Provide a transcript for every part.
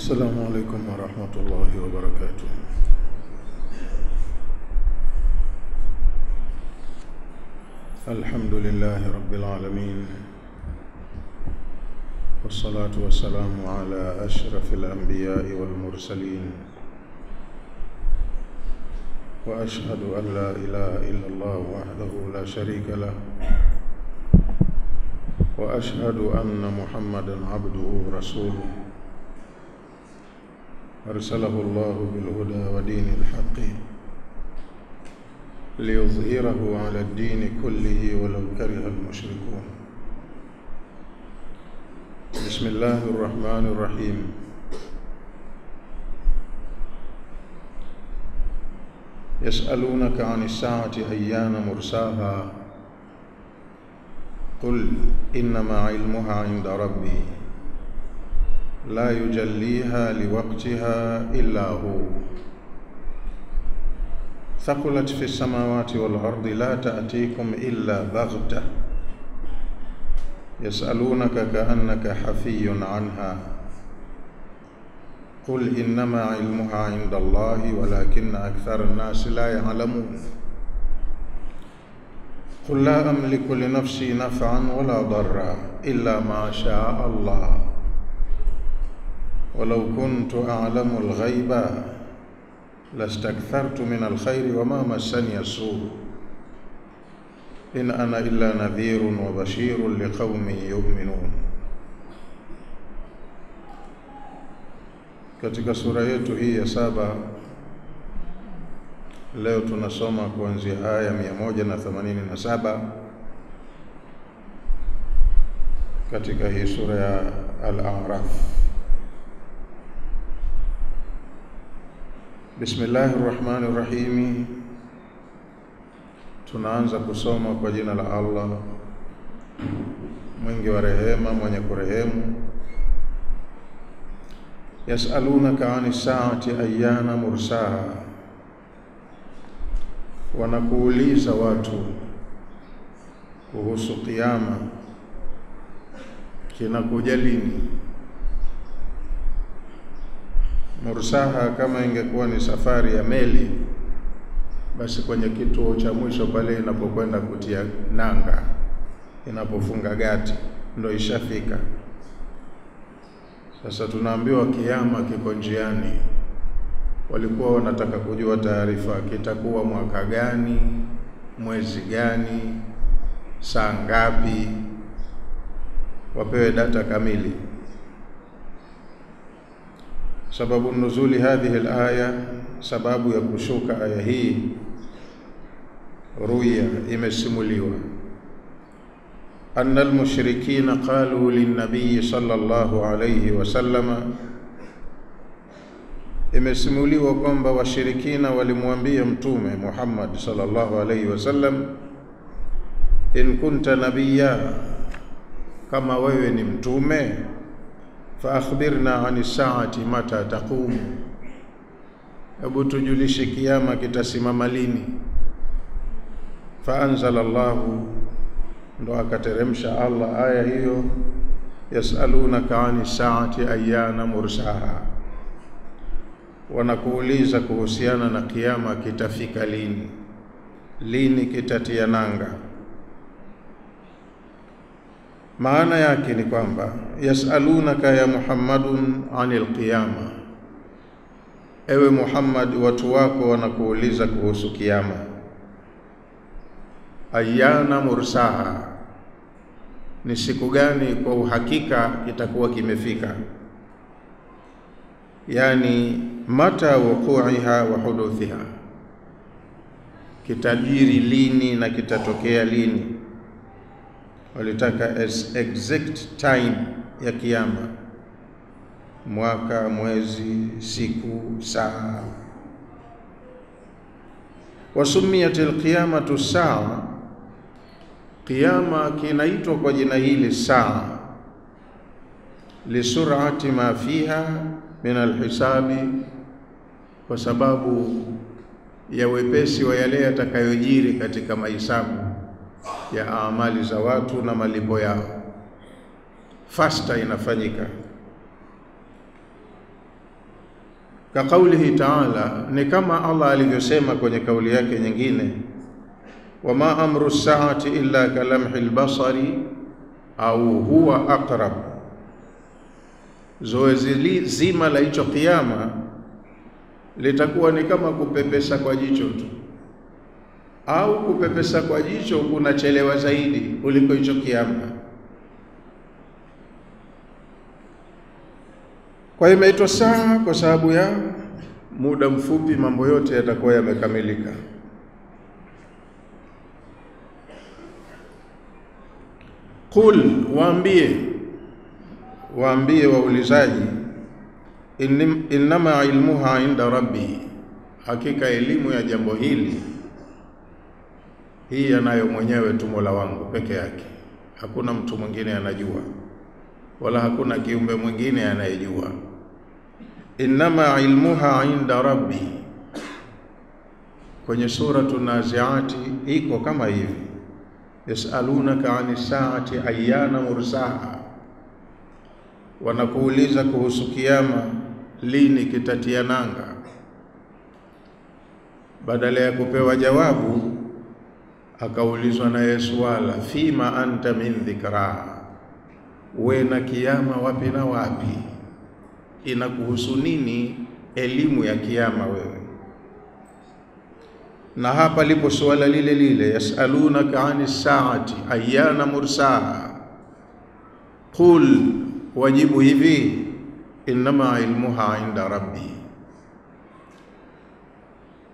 السلام عليكم ورحمة الله وبركاته. الحمد لله رب العالمين، والصلاة والسلام على أشرف الأنبياء والمرسلين، وأشهد أن لا إله إلا الله وحده لا شريك له، وأشهد أن محمدًا عبده ورسوله، أرسله الله بالهدى ودين الحق ليظهره على الدين كله ولو كره المشركون. بسم الله الرحمن الرحيم. يسألونك عن الساعة أيان مرساها قل إنما علمها عند ربي لا يجليها لوقتها إلا هو ثقلت في السماوات والأرض لا تأتيكم إلا بغتة يسألونك كأنك حفي عنها قل إنما علمها عند الله ولكن أكثر الناس لا يعلمون. قل لا أملك لنفسي نفعا ولا ضرا إلا ما شاء الله ولو كنت أعلم الغيب لاستكثرت من الخير وما مسني السوء إن أنا إلا نذير وبشير لقوم يؤمنون. Katika sura yetu hii ya 7 leo tunasoma kuanzia aya 187 katika hii sura ya Al-A'raf. Bismillahirrahmanirrahim. Tunaanza kusoma kwa jina la Allah mwingi wa rehema, mwenye kurehemu. Yas'alunaka 'ani saati ayyana mursaha, wanakuuliza watu kuhusu kiyama kinakuja lini. Mursaha kama ingekuwa ni safari ya meli, basi kwenye kituo cha mwisho pale inapokwenda kutia nanga, inapofunga gati, ndo ishafika. Sasa tunaambiwa kiyama kiko njiani. Walikuwa wanataka kujua taarifa, kitakuwa mwaka gani, mwezi gani, saa ngapi, wapewe data kamili. Sababu nuzuli hadhihi al-aya, sababu ya kushuka aya hii, ruya, imesimuliwa anna al-mushrikina qalu lin-nabiy sallallahu alayhi wasallama, imesimuliwa kwamba washirikina walimwambia mtume Muhammad sallallahu alayhi wasallam, in kunta nabiyya, kama wewe ni mtume, fa akhbirna 'ani saati mata taqum, hebu tujulishe kiyama kitasimama lini. Fa anzala Allah, ndo akateremsha Allah aya hiyo, yasalunaka 'ani saati ayyana mursaha, wanakuuliza kuhusiana na kiyama kitafika lini, lini kitatia nanga. Maana yake ni kwamba yasalunaka ya Muhammadun 'anil qiyama, ewe Muhammad, watu wako wanakuuliza kuhusu kiyama. Ayyana mursaha, ni siku gani kwa uhakika kitakuwa kimefika, yani mata wuqu'iha wa huduthiha, kitajiri lini na kitatokea lini. Walitaka exact time ya kiyama, mwaka, mwezi, siku, saa. Wasumiyat alqiyamatu saa, kiyama kinaitwa kwa jina hili saa, lisur'ati ma fiha min alhisabi, kwa sababu ya wepesi wa yale yatakayojiri katika mahesabu ya amali za watu na malipo yao. Fasta inafanyika. Ka kaulihi ta'ala, ni kama Allah alivyosema kwenye kauli yake nyingine, wama amru saati illa kalamhi albasari au huwa aqrab. Zoezi zima la hicho kiyama litakuwa ni kama kupepesa kwa jicho tu, au kupepesa kwa jicho kunachelewa zaidi kuliko hicho kiyama. Kwa hiyo imeitwa saa kwa sababu ya muda mfupi mambo yote yatakuwa yamekamilika. Qul, waambie waulizaji, innama ilmuha inda rabbi, hakika elimu ya jambo hili hii anayo mwenyewe tu Mola wangu peke yake. Hakuna mtu mwingine anajua, wala hakuna kiumbe mwingine anayejua. Innama ilmuha inda rabbi, kwenye suratu Naziati iko kama hivi, yasalunaka anis saati ayyana mursaha, wanakuuliza kuhusu kiyama lini kitatia nanga. Badala ya kupewa jawabu akaulizwa na Yesu, wala fima anta min dhikraha, we na kiyama wapi na wapi? Inakuhusu nini elimu ya kiyama wewe? Na hapa lipo swala lile lile, yasalunaka anis saati ayyana mursaha, qul, wajibu hivi, innama ilmuha inda rabbi,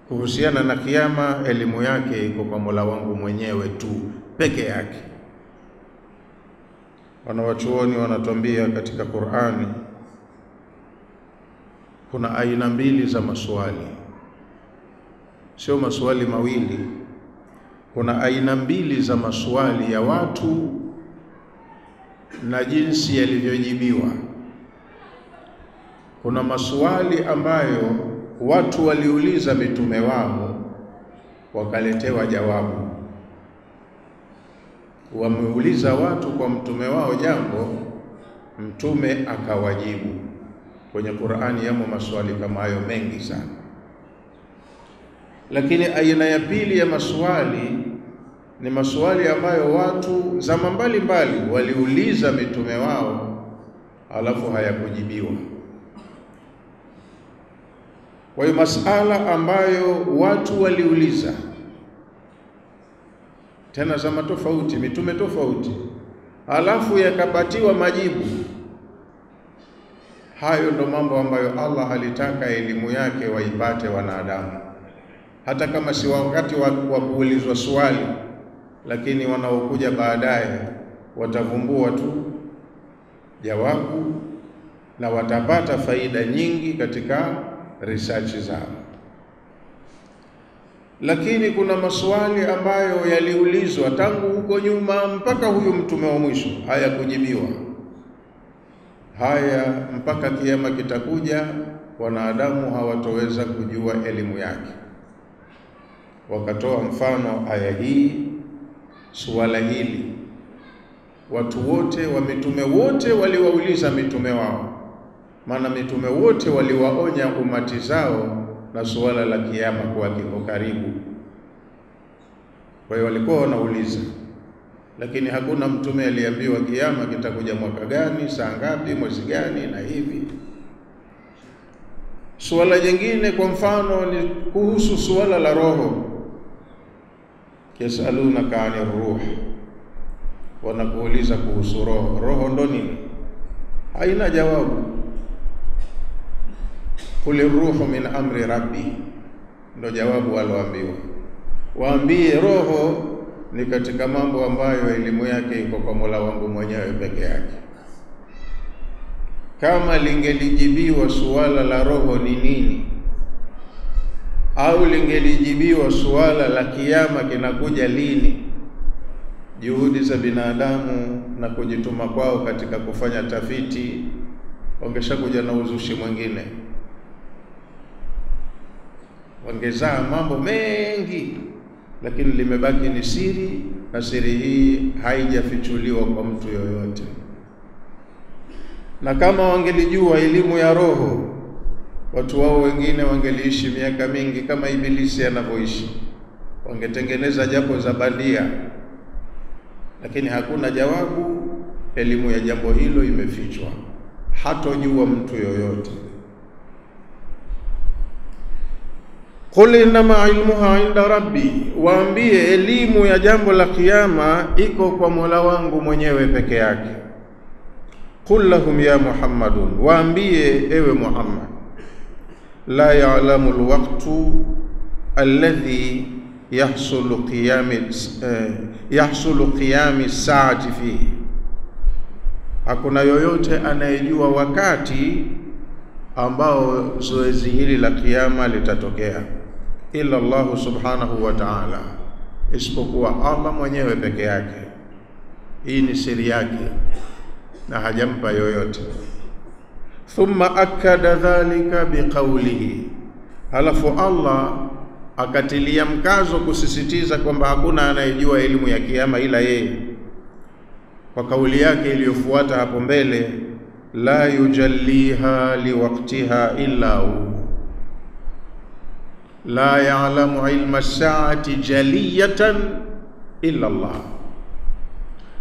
kuhusiana na kiyama elimu yake iko kwa Mola wangu mwenyewe tu peke yake. Wanawachuoni wanatuambia katika Qur'ani kuna aina mbili za maswali, sio maswali mawili. Kuna aina mbili za maswali ya watu na jinsi yalivyojibiwa. Kuna maswali ambayo watu waliuliza mitume wao wakaletewa jawabu. Wameuliza watu kwa mtume wao jambo, mtume akawajibu. Kwenye Qur'ani yamo maswali kama hayo mengi sana. Lakini aina ya pili ya maswali ni maswali ambayo watu zama mbalimbali waliuliza mitume wao alafu hayakujibiwa. Kwa hiyo masala ambayo watu waliuliza tena zama tofauti, mitume tofauti, alafu yakapatiwa majibu, hayo ndo mambo ambayo Allah alitaka elimu yake waipate wanadamu. Hata kama si wakati wa kuulizwa swali, lakini wanaokuja baadaye watavumbua tu jawabu na watapata faida nyingi katika research zao. Lakini kuna maswali ambayo yaliulizwa tangu huko nyuma mpaka huyu mtume wa mwisho hayakujibiwa. Haya mpaka kiyama kitakuja, wanadamu hawatoweza kujua elimu yake. Wakatoa mfano aya hii, suala hili. Watu wote wa mitume wote waliwauliza mitume wao, maana mitume wote waliwaonya umati zao na suala la kiyama kuwa kiko karibu. Kwa hiyo walikuwa wanauliza, lakini hakuna mtume aliambiwa kiyama kitakuja mwaka gani, saa ngapi, mwezi gani na hivi. Suala jingine kwa mfano ni kuhusu suala la roho. Yasalunaka anir ruh, wanakuuliza kuhusu roho. Roho ndo nini? Haina jawabu. Qul ruhu min amri rabbi, ndo jawabu waloambiwa. Waambie roho ni katika mambo ambayo elimu yake iko kwa Mola wangu mwenyewe peke yake. Kama lingelijibiwa suala la roho ni nini, au lingelijibiwa suala la kiyama kinakuja lini, juhudi za binadamu na kujituma kwao katika kufanya tafiti, wangeshakuja na uzushi mwingine, wangezaa mambo mengi, lakini limebaki ni siri, na siri hii haijafichuliwa kwa mtu yoyote. Na kama wangelijua elimu ya roho watu wao wengine wangeliishi miaka mingi kama Ibilisi anavyoishi, wangetengeneza jambo za bandia, lakini hakuna jawabu. Elimu ya jambo hilo imefichwa, hatojua mtu yoyote. Qul innama ilmuha inda rabbi, waambie elimu ya jambo la kiyama iko kwa Mola wangu mwenyewe peke yake. Qul lahum ya Muhammadun, waambie ewe Muhammad, la ya'lamu alwaqtu alladhi yahsulu qiyami saati fihi, hakuna yoyote anayejua wakati ambao zoezi hili la kiyama litatokea, illa Allah subhanahu wa ta'ala, isipokuwa Allah mwenyewe peke yake. Hii ni siri yake na hajampa yoyote. Thumma akada dhalika biqawlihi, halafu Allah akatilia mkazo kusisitiza kwamba hakuna anayejua elimu ya kiyama ila yeye, kwa kauli yake iliyofuata hapo mbele, la yujalliha liwaqtiha illa hu, la ya'lamu ilma as-sa'ati jaliyatan illa Allah,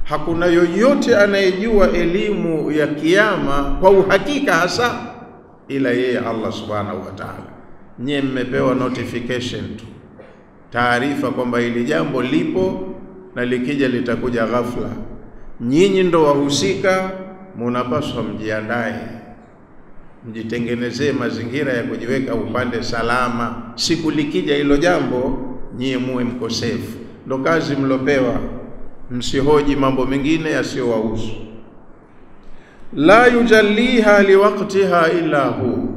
hakuna yoyote anayejua elimu ya kiyama kwa uhakika hasa ila yeye Allah subhanahu wa ta'ala. Nyie mmepewa notification tu, taarifa kwamba hili jambo lipo na likija litakuja ghafla. Nyinyi ndo wahusika, munapaswa mjiandae, mjitengenezee mazingira ya kujiweka upande salama. Siku likija hilo jambo, nyie muwe mkosefu. Ndo kazi mlopewa, msihoji mambo mengine yasiyowahusu. La yujalliha liwaqtiha illa hu,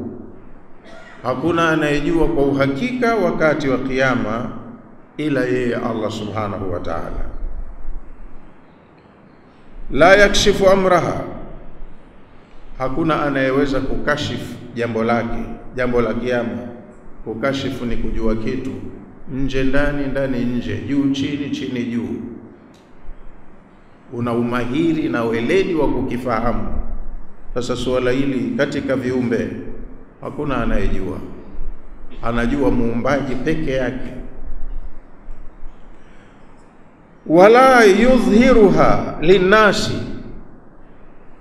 hakuna anayejua kwa uhakika wakati wa kiyama ila yeye Allah subhanahu wa ta'ala. La yakshifu amraha, hakuna anayeweza kukashifu jambo lake, jambo la kiyama. Kukashifu ni kujua kitu nje ndani, ndani nje, juu chini, chini juu. Una umahiri na weledi wa kukifahamu. Sasa suala hili katika viumbe hakuna anayejua, anajua muumbaji peke yake. Wala yudhhiruha linnasi,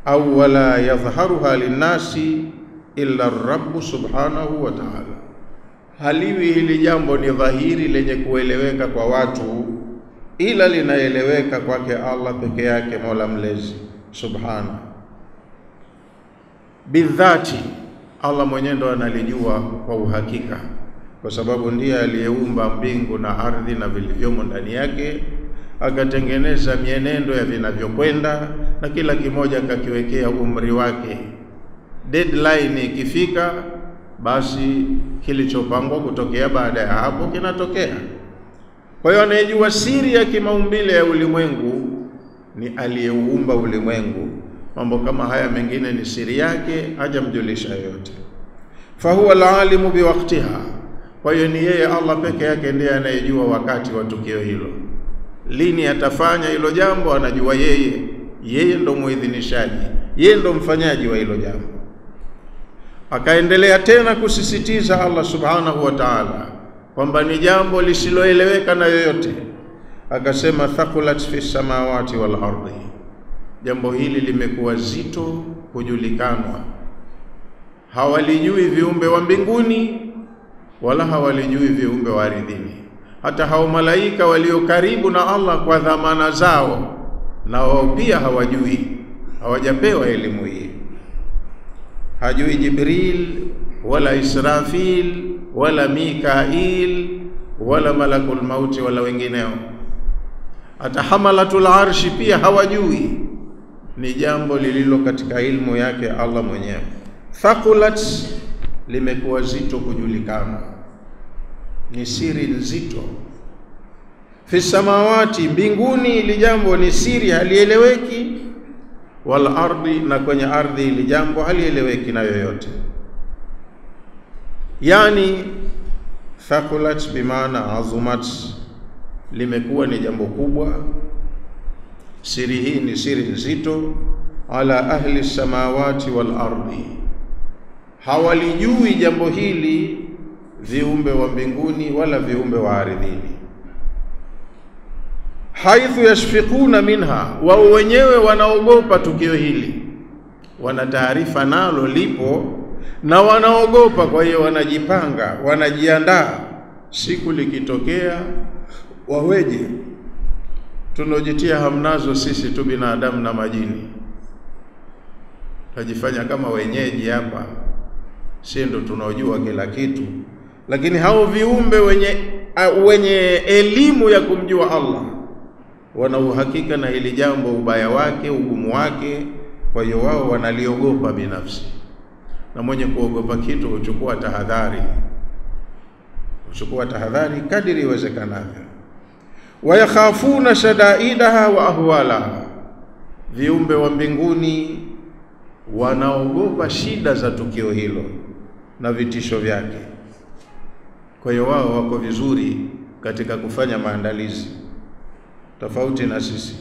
au wala yadhharuha linnasi illa ar-rabb subhanahu wa ta'ala, haliwi hili jambo ni dhahiri lenye kueleweka kwa watu ila linaeleweka kwake Allah peke yake, Mola mlezi subhanahu. Bidhati, Allah mwenyewe ndo analijua kwa uhakika, kwa sababu ndiye aliyeumba mbingu na ardhi na vilivyomo ndani yake, akatengeneza mienendo ya vinavyokwenda na kila kimoja akakiwekea umri wake. Deadline ikifika, basi kilichopangwa kutokea baada ya hapo kinatokea. Kwa hiyo anayejua siri ya kimaumbile ya ulimwengu ni aliyeumba ulimwengu. Mambo kama haya mengine ni siri yake, hajamjulisha yoyote. Fahuwa alalimu biwaqtiha, kwa hiyo ni yeye Allah peke yake ndiye anayejua wakati wa tukio hilo. Lini atafanya hilo jambo anajua yeye. Yeye ndo muidhinishaji, yeye ndo mfanyaji wa hilo jambo. Akaendelea tena kusisitiza Allah subhanahu wa ta'ala kwamba ni jambo lisiloeleweka na yoyote. Akasema thaqulat fi samawati wal ardi, jambo hili limekuwa zito kujulikanwa. Hawalijui viumbe wa mbinguni wala hawalijui viumbe wa ardhini. Hata hao malaika walio karibu na Allah kwa dhamana zao, na wao pia hawajui, hawajapewa elimu hii. Hajui Jibril wala Israfil wala Mikail wala malakul mauti wala wengineo. Hata hamalatul arshi pia hawajui. Ni jambo lililo katika ilmu yake Allah mwenyewe. Thaqulat, limekuwa zito kujulikana, ni siri nzito. Fi samawati, mbinguni ili jambo ni siri halieleweki. Wal ardi, na kwenye ardhi ili jambo halieleweki na yoyote. Yani thaqulat bimaana azumat, limekuwa ni jambo kubwa. Siri hii ni siri nzito. Ala ahli samawati wal ardi, hawalijui jambo hili viumbe wa mbinguni wala viumbe wa ardhini. Haithu yashfiquna minha, wao wenyewe wanaogopa tukio hili, wana taarifa nalo lipo na wanaogopa. Kwa hiyo wanajipanga, wanajiandaa siku likitokea waweje. Tunojitia hamnazo sisi tu binadamu na majini, tajifanya kama wenyeji hapa, si ndo tunaojua kila kitu. Lakini hao viumbe wenye elimu ya kumjua Allah wana uhakika na hili jambo, ubaya wake, ugumu wake. Kwa hiyo wao wanaliogopa binafsi, na mwenye kuogopa kitu huchukua tahadhari kadiri iwezekanavyo. Wayakhafuna shadaidaha wa ahwalaha, viumbe wa mbinguni wanaogopa shida za tukio hilo na vitisho vyake. Kwa hiyo wao wako vizuri katika kufanya maandalizi, tofauti na sisi.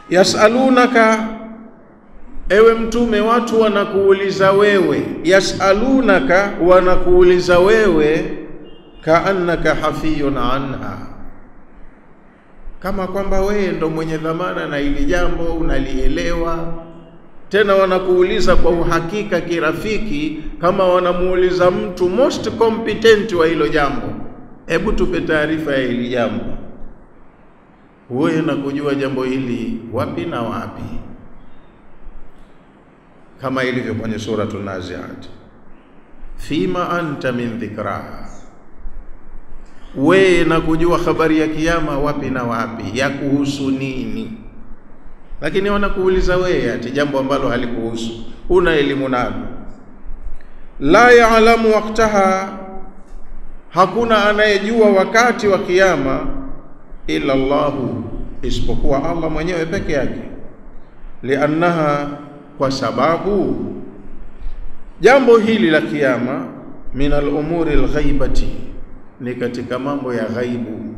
Yasalunaka, ewe mtume, watu wanakuuliza wewe. Yasalunaka, wanakuuliza wewe, kaannaka hafiyun anha, kama kwamba wewe ndo mwenye dhamana na hili jambo, unalielewa. Tena wanakuuliza kwa uhakika kirafiki, kama wanamuuliza mtu most competent wa hilo jambo. Hebu tupe taarifa ya hili jambo, wewe na kujua jambo hili wapi na wapi, kama ilivyo kwenye suratul Naziat, fima anta min dhikraha, wewe na kujua habari ya kiyama wapi na wapi, ya kuhusu nini. Lakini wanakuuliza wewe ati jambo ambalo halikuhusu, una elimu nalo. La ya'lamu waqtaha, hakuna anayejua wakati wa kiyama illa Allahu, isipokuwa Allah mwenyewe peke yake. Liannaha, kwa sababu jambo hili la kiyama, min al-umuri al-ghaibati, ni katika mambo ya ghaibu.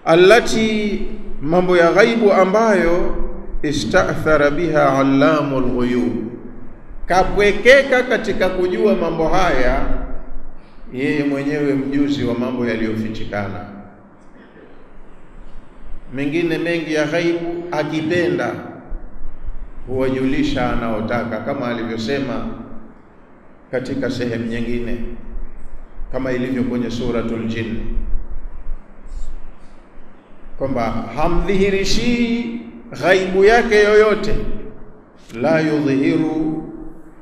Allati, mambo ya ghaibu ambayo ista'thara biha allamul ghuyub, kapwekeka katika kujua mambo haya yeye mwenyewe mjuzi wa mambo yaliyofichikana. Mengine mengi ya ghaibu akipenda huwajulisha anaotaka, kama alivyosema katika sehemu nyingine, kama ilivyo kwenye suratul Jinn, kwamba hamdhihirishi ghaibu yake yoyote, la yudhihiru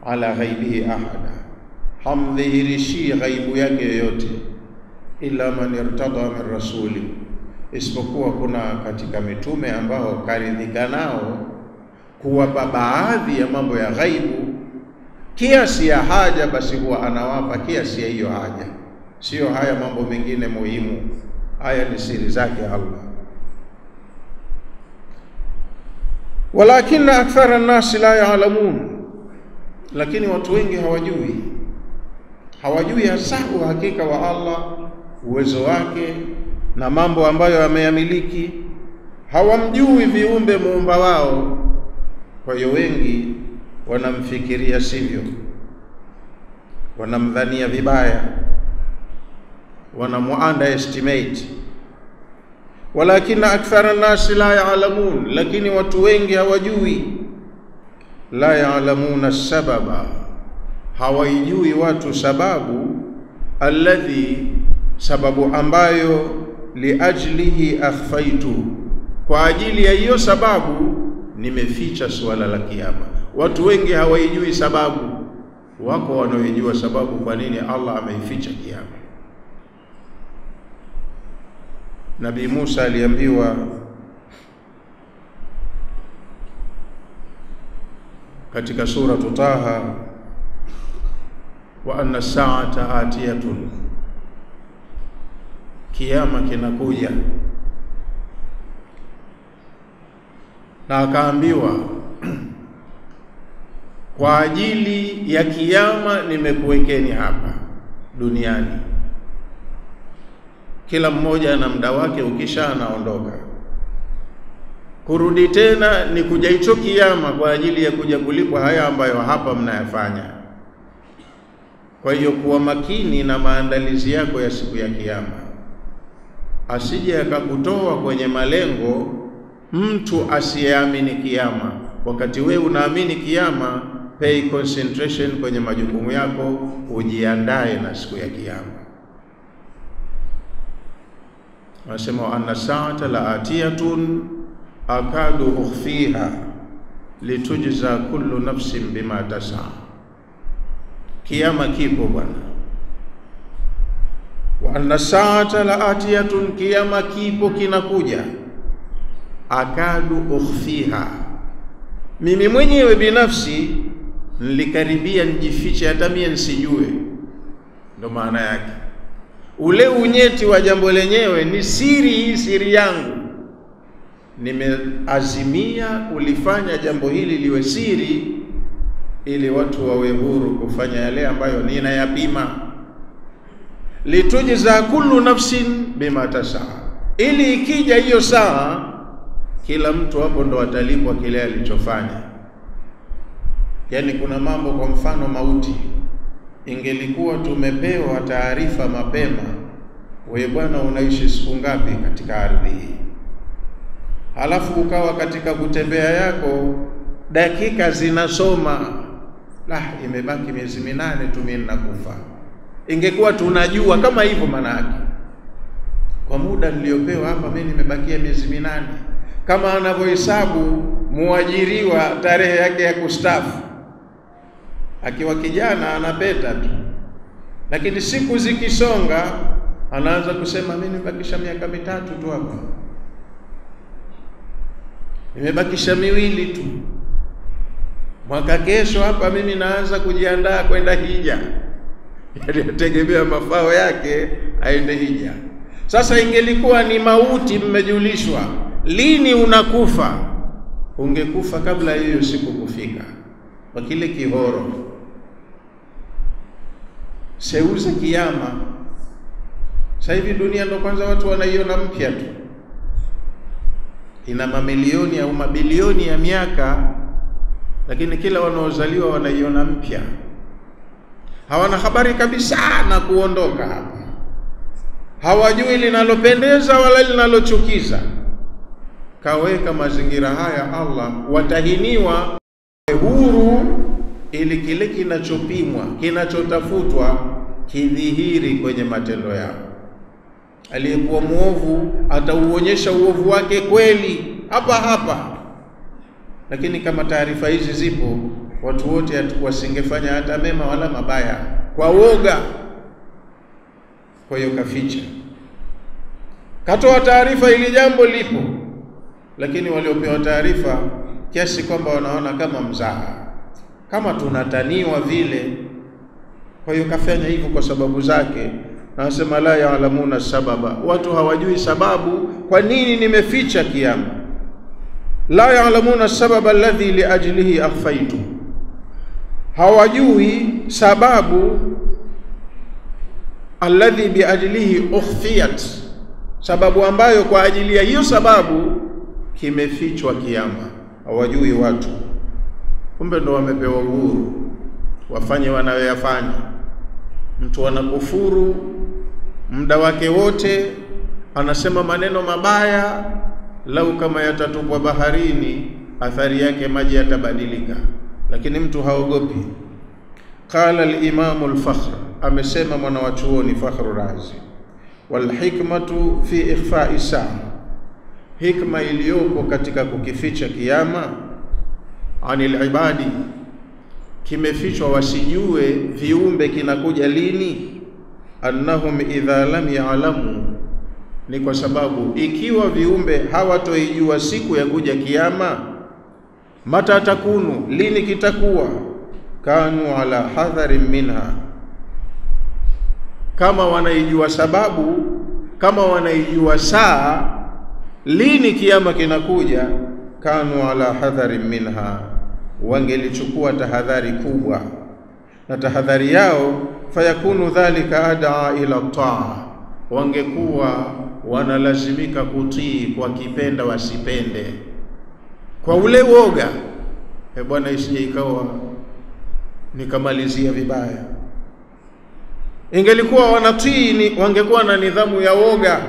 ala ghaibihi ahada, hamdhihirishi ghaibu yake yoyote, illa man irtada min rasuli, isipokuwa kuna katika mitume ambao karidhika nao kuwapa baadhi ya mambo ya ghaibu kiasi ya haja, basi huwa anawapa kiasi ya hiyo haja. Sio haya mambo mengine muhimu, haya ni siri zake Allah. Walakinna akthara an-nasi la ya'lamun, lakini watu wengi hawajui hasa uhakika wa Allah, uwezo wake na mambo ambayo ameyamiliki. Hawamjui viumbe muumba wao. Kwa hiyo wengi wanamfikiria sivyo, wanamdhania vibaya, wanamu-underestimate. Walakina akthara nasi la ya'lamun, lakini watu wengi hawajui. La ya'lamuna sababa, hawaijui watu sababu. Alladhi, sababu ambayo liajlihi akhfaitu, kwa ajili ya hiyo sababu nimeficha suala la kiyama. Watu wengi hawaijui sababu, wako wanaojua sababu kwa nini Allah ameificha kiyama. Nabii Musa aliambiwa katika sura Taha, wa anna sa'ata atiyatun, kiyama kinakuja. Na akaambiwa kwa ajili ya kiyama nimekuwekeni hapa duniani, kila mmoja na muda wake, ukisha anaondoka. Kurudi tena ni kuja hicho kiyama kwa ajili ya kuja kulipwa haya ambayo hapa mnayafanya. Kwa hiyo kuwa makini na maandalizi yako ya siku ya kiyama, asije akakutoa kwenye malengo mtu asiyeamini kiyama. Wakati wewe unaamini kiyama, pay concentration kwenye majukumu yako, ujiandae na siku ya kiyama. Anasema anna sa'ata la'atiyatun akadu ukhfiha litujza kullu nafsin bima tas'a. Kiyama kipo bwana. Wa anna sa'ata la'atiyatun, kiyama kipo, kinakuja. Akadu ukhfiha, mimi mwenyewe binafsi nilikaribia nijifiche hata mimi nisijue. Ndo maana yake. Ule unyeti wa jambo lenyewe ni siri, hii siri yangu. Nimeazimia kulifanya jambo hili liwe siri, ili watu wawe huru kufanya yale ambayo ninayapima. Litujza kullu nafsin bima tasaa, ili ikija hiyo saa kila mtu hapo ndo atalipwa kile alichofanya. Yani kuna mambo, kwa mfano mauti, ingelikuwa tumepewa taarifa mapema, wewe bwana unaishi siku ngapi katika ardhi hii, halafu ukawa katika kutembea yako dakika zinasoma, imebaki miezi 8 tu mimi ninakufa. Ingekuwa tunajua kama hivyo, maana yake kwa muda niliopewa hapa mimi nimebakia miezi 8, kama anavyohesabu muajiriwa tarehe yake ya kustaafu. Akiwa kijana anapeta tu, lakini siku zikisonga anaanza kusema mimi nimebakisha miaka 3 tu hapa, nimebakisha 2 tu, mwaka kesho hapa mimi naanza kujiandaa kwenda hija. Yategemea mafao yake aende hija. Sasa ingelikuwa ni mauti, mmejulishwa lini unakufa, ungekufa kabla hiyo siku kufika, kwa kile kihoro. Seuze kiyama. Sasa hivi dunia ndo kwanza watu wanaiona mpya tu, ina mamilioni au mabilioni ya miaka, lakini kila wanaozaliwa wanaiona mpya. Hawana habari kabisa na kuondoka hapa, hawajui linalopendeza wala linalochukiza. Kaweka mazingira haya Allah, watahiniwa huru, ili kile kinachopimwa, kinachotafutwa kidhihiri kwenye matendo yao. Aliyekuwa muovu atauonyesha uovu wake kweli hapa hapa, lakini kama taarifa hizi zipo, watu wote wasingefanya hata mema wala mabaya kwa woga. Kwa hiyo kaficha, katoa taarifa ili jambo lipo, lakini waliopewa taarifa kiasi kwamba wanaona kama mzaha, kama tunataniwa vile. Kwa hiyo kafanya hivyo kwa sababu zake. Anasema la ya'lamuna sababa, watu hawajui sababu kwa nini nimeficha kiyama. La ya'lamuna sababa alladhi liajlihi akhfaitu, hawajui sababu alladhi biajlihi ukhfiyat, sababu ambayo kwa ajili ya hiyo sababu kimefichwa kiyama. Hawajui watu, kumbe ndo wamepewa uhuru wafanye wanayoyafanya. Mtu anakufuru muda wake wote, anasema maneno mabaya, lau kama yatatupwa baharini athari yake maji yatabadilika, lakini mtu haogopi. Qala al-Imam al-Fakhr, amesema mwana wa chuoni Fakhru Razi, wal hikmatu fi ikhfa'i saa, hikma iliyopo katika kukificha kiyama, anil ibadi, kimefichwa wasijue viumbe kinakuja lini. Annahum idha lam ya'lamu, ni kwa sababu ikiwa viumbe hawatoijua siku ya kuja kiyama, mata takunu, lini kitakuwa, kanu ala hadharin minha, kama wanaijua sababu, kama wanaijua saa lini kiyama kinakuja, kanu ala hadharin minha, wangelichukua tahadhari kubwa. Na tahadhari yao, fayakunu dhalika ad'a ila taa, wangekuwa wanalazimika kutii kwa kipenda wasipende, kwa ule woga, bwana isije ikawa nikamalizia vibaya. Ingelikuwa wanatii wangekuwa na nidhamu ya woga,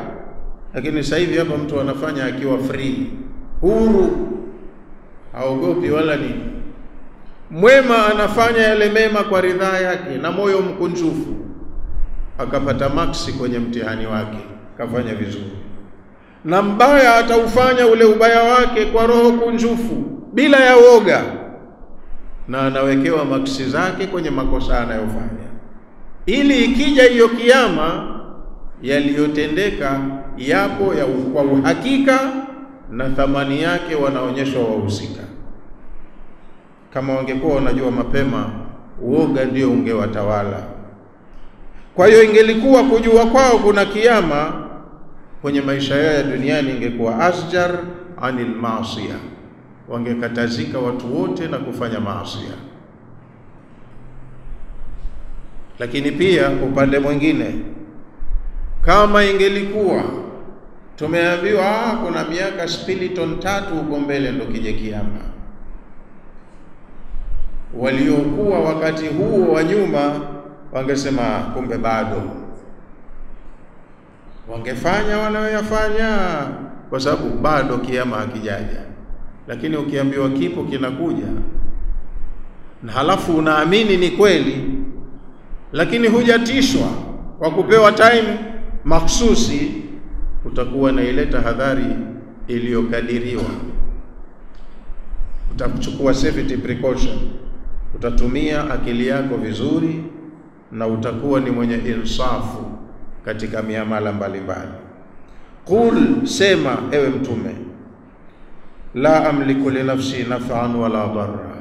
lakini sasa hivi hapa mtu anafanya akiwa free, huru, haogopi wala nini. Mwema anafanya yale mema kwa ridhaa yake na moyo mkunjufu, akapata maksi kwenye mtihani wake, kafanya vizuri. Na mbaya ataufanya ule ubaya wake kwa roho kunjufu bila ya woga, na anawekewa maksi zake kwenye makosa anayofanya, ili ikija hiyo kiyama yaliyotendeka yapo ya kwa uhakika na thamani yake wanaonyeshwa wahusika. Kama wangekuwa wanajua mapema, uoga ndio ungewatawala. Kwa hiyo ingelikuwa kujua kwao kuna kiyama kwenye maisha yao ya duniani, ingekuwa asjar anil maasiya, wangekatazika watu wote na kufanya maasiya. Lakini pia upande mwingine, kama ingelikuwa tumeambiwa kuna miaka skeleton 3 huko mbele ndo kije kiyama, waliokuwa wakati huo wa nyuma wangesema kumbe bado, wangefanya wanayoyafanya kwa sababu bado kiyama hakijaja. Lakini ukiambiwa kipo kinakuja na halafu unaamini ni kweli, lakini hujatishwa kwa kupewa time mahsusi, utakuwa na ile tahadhari iliyokadiriwa. Utachukua safety precaution, utatumia akili yako vizuri, na utakuwa ni mwenye insafu katika miamala mbalimbali. Qul, sema ewe mtume, la amliku li nafsi naf'an wala darra,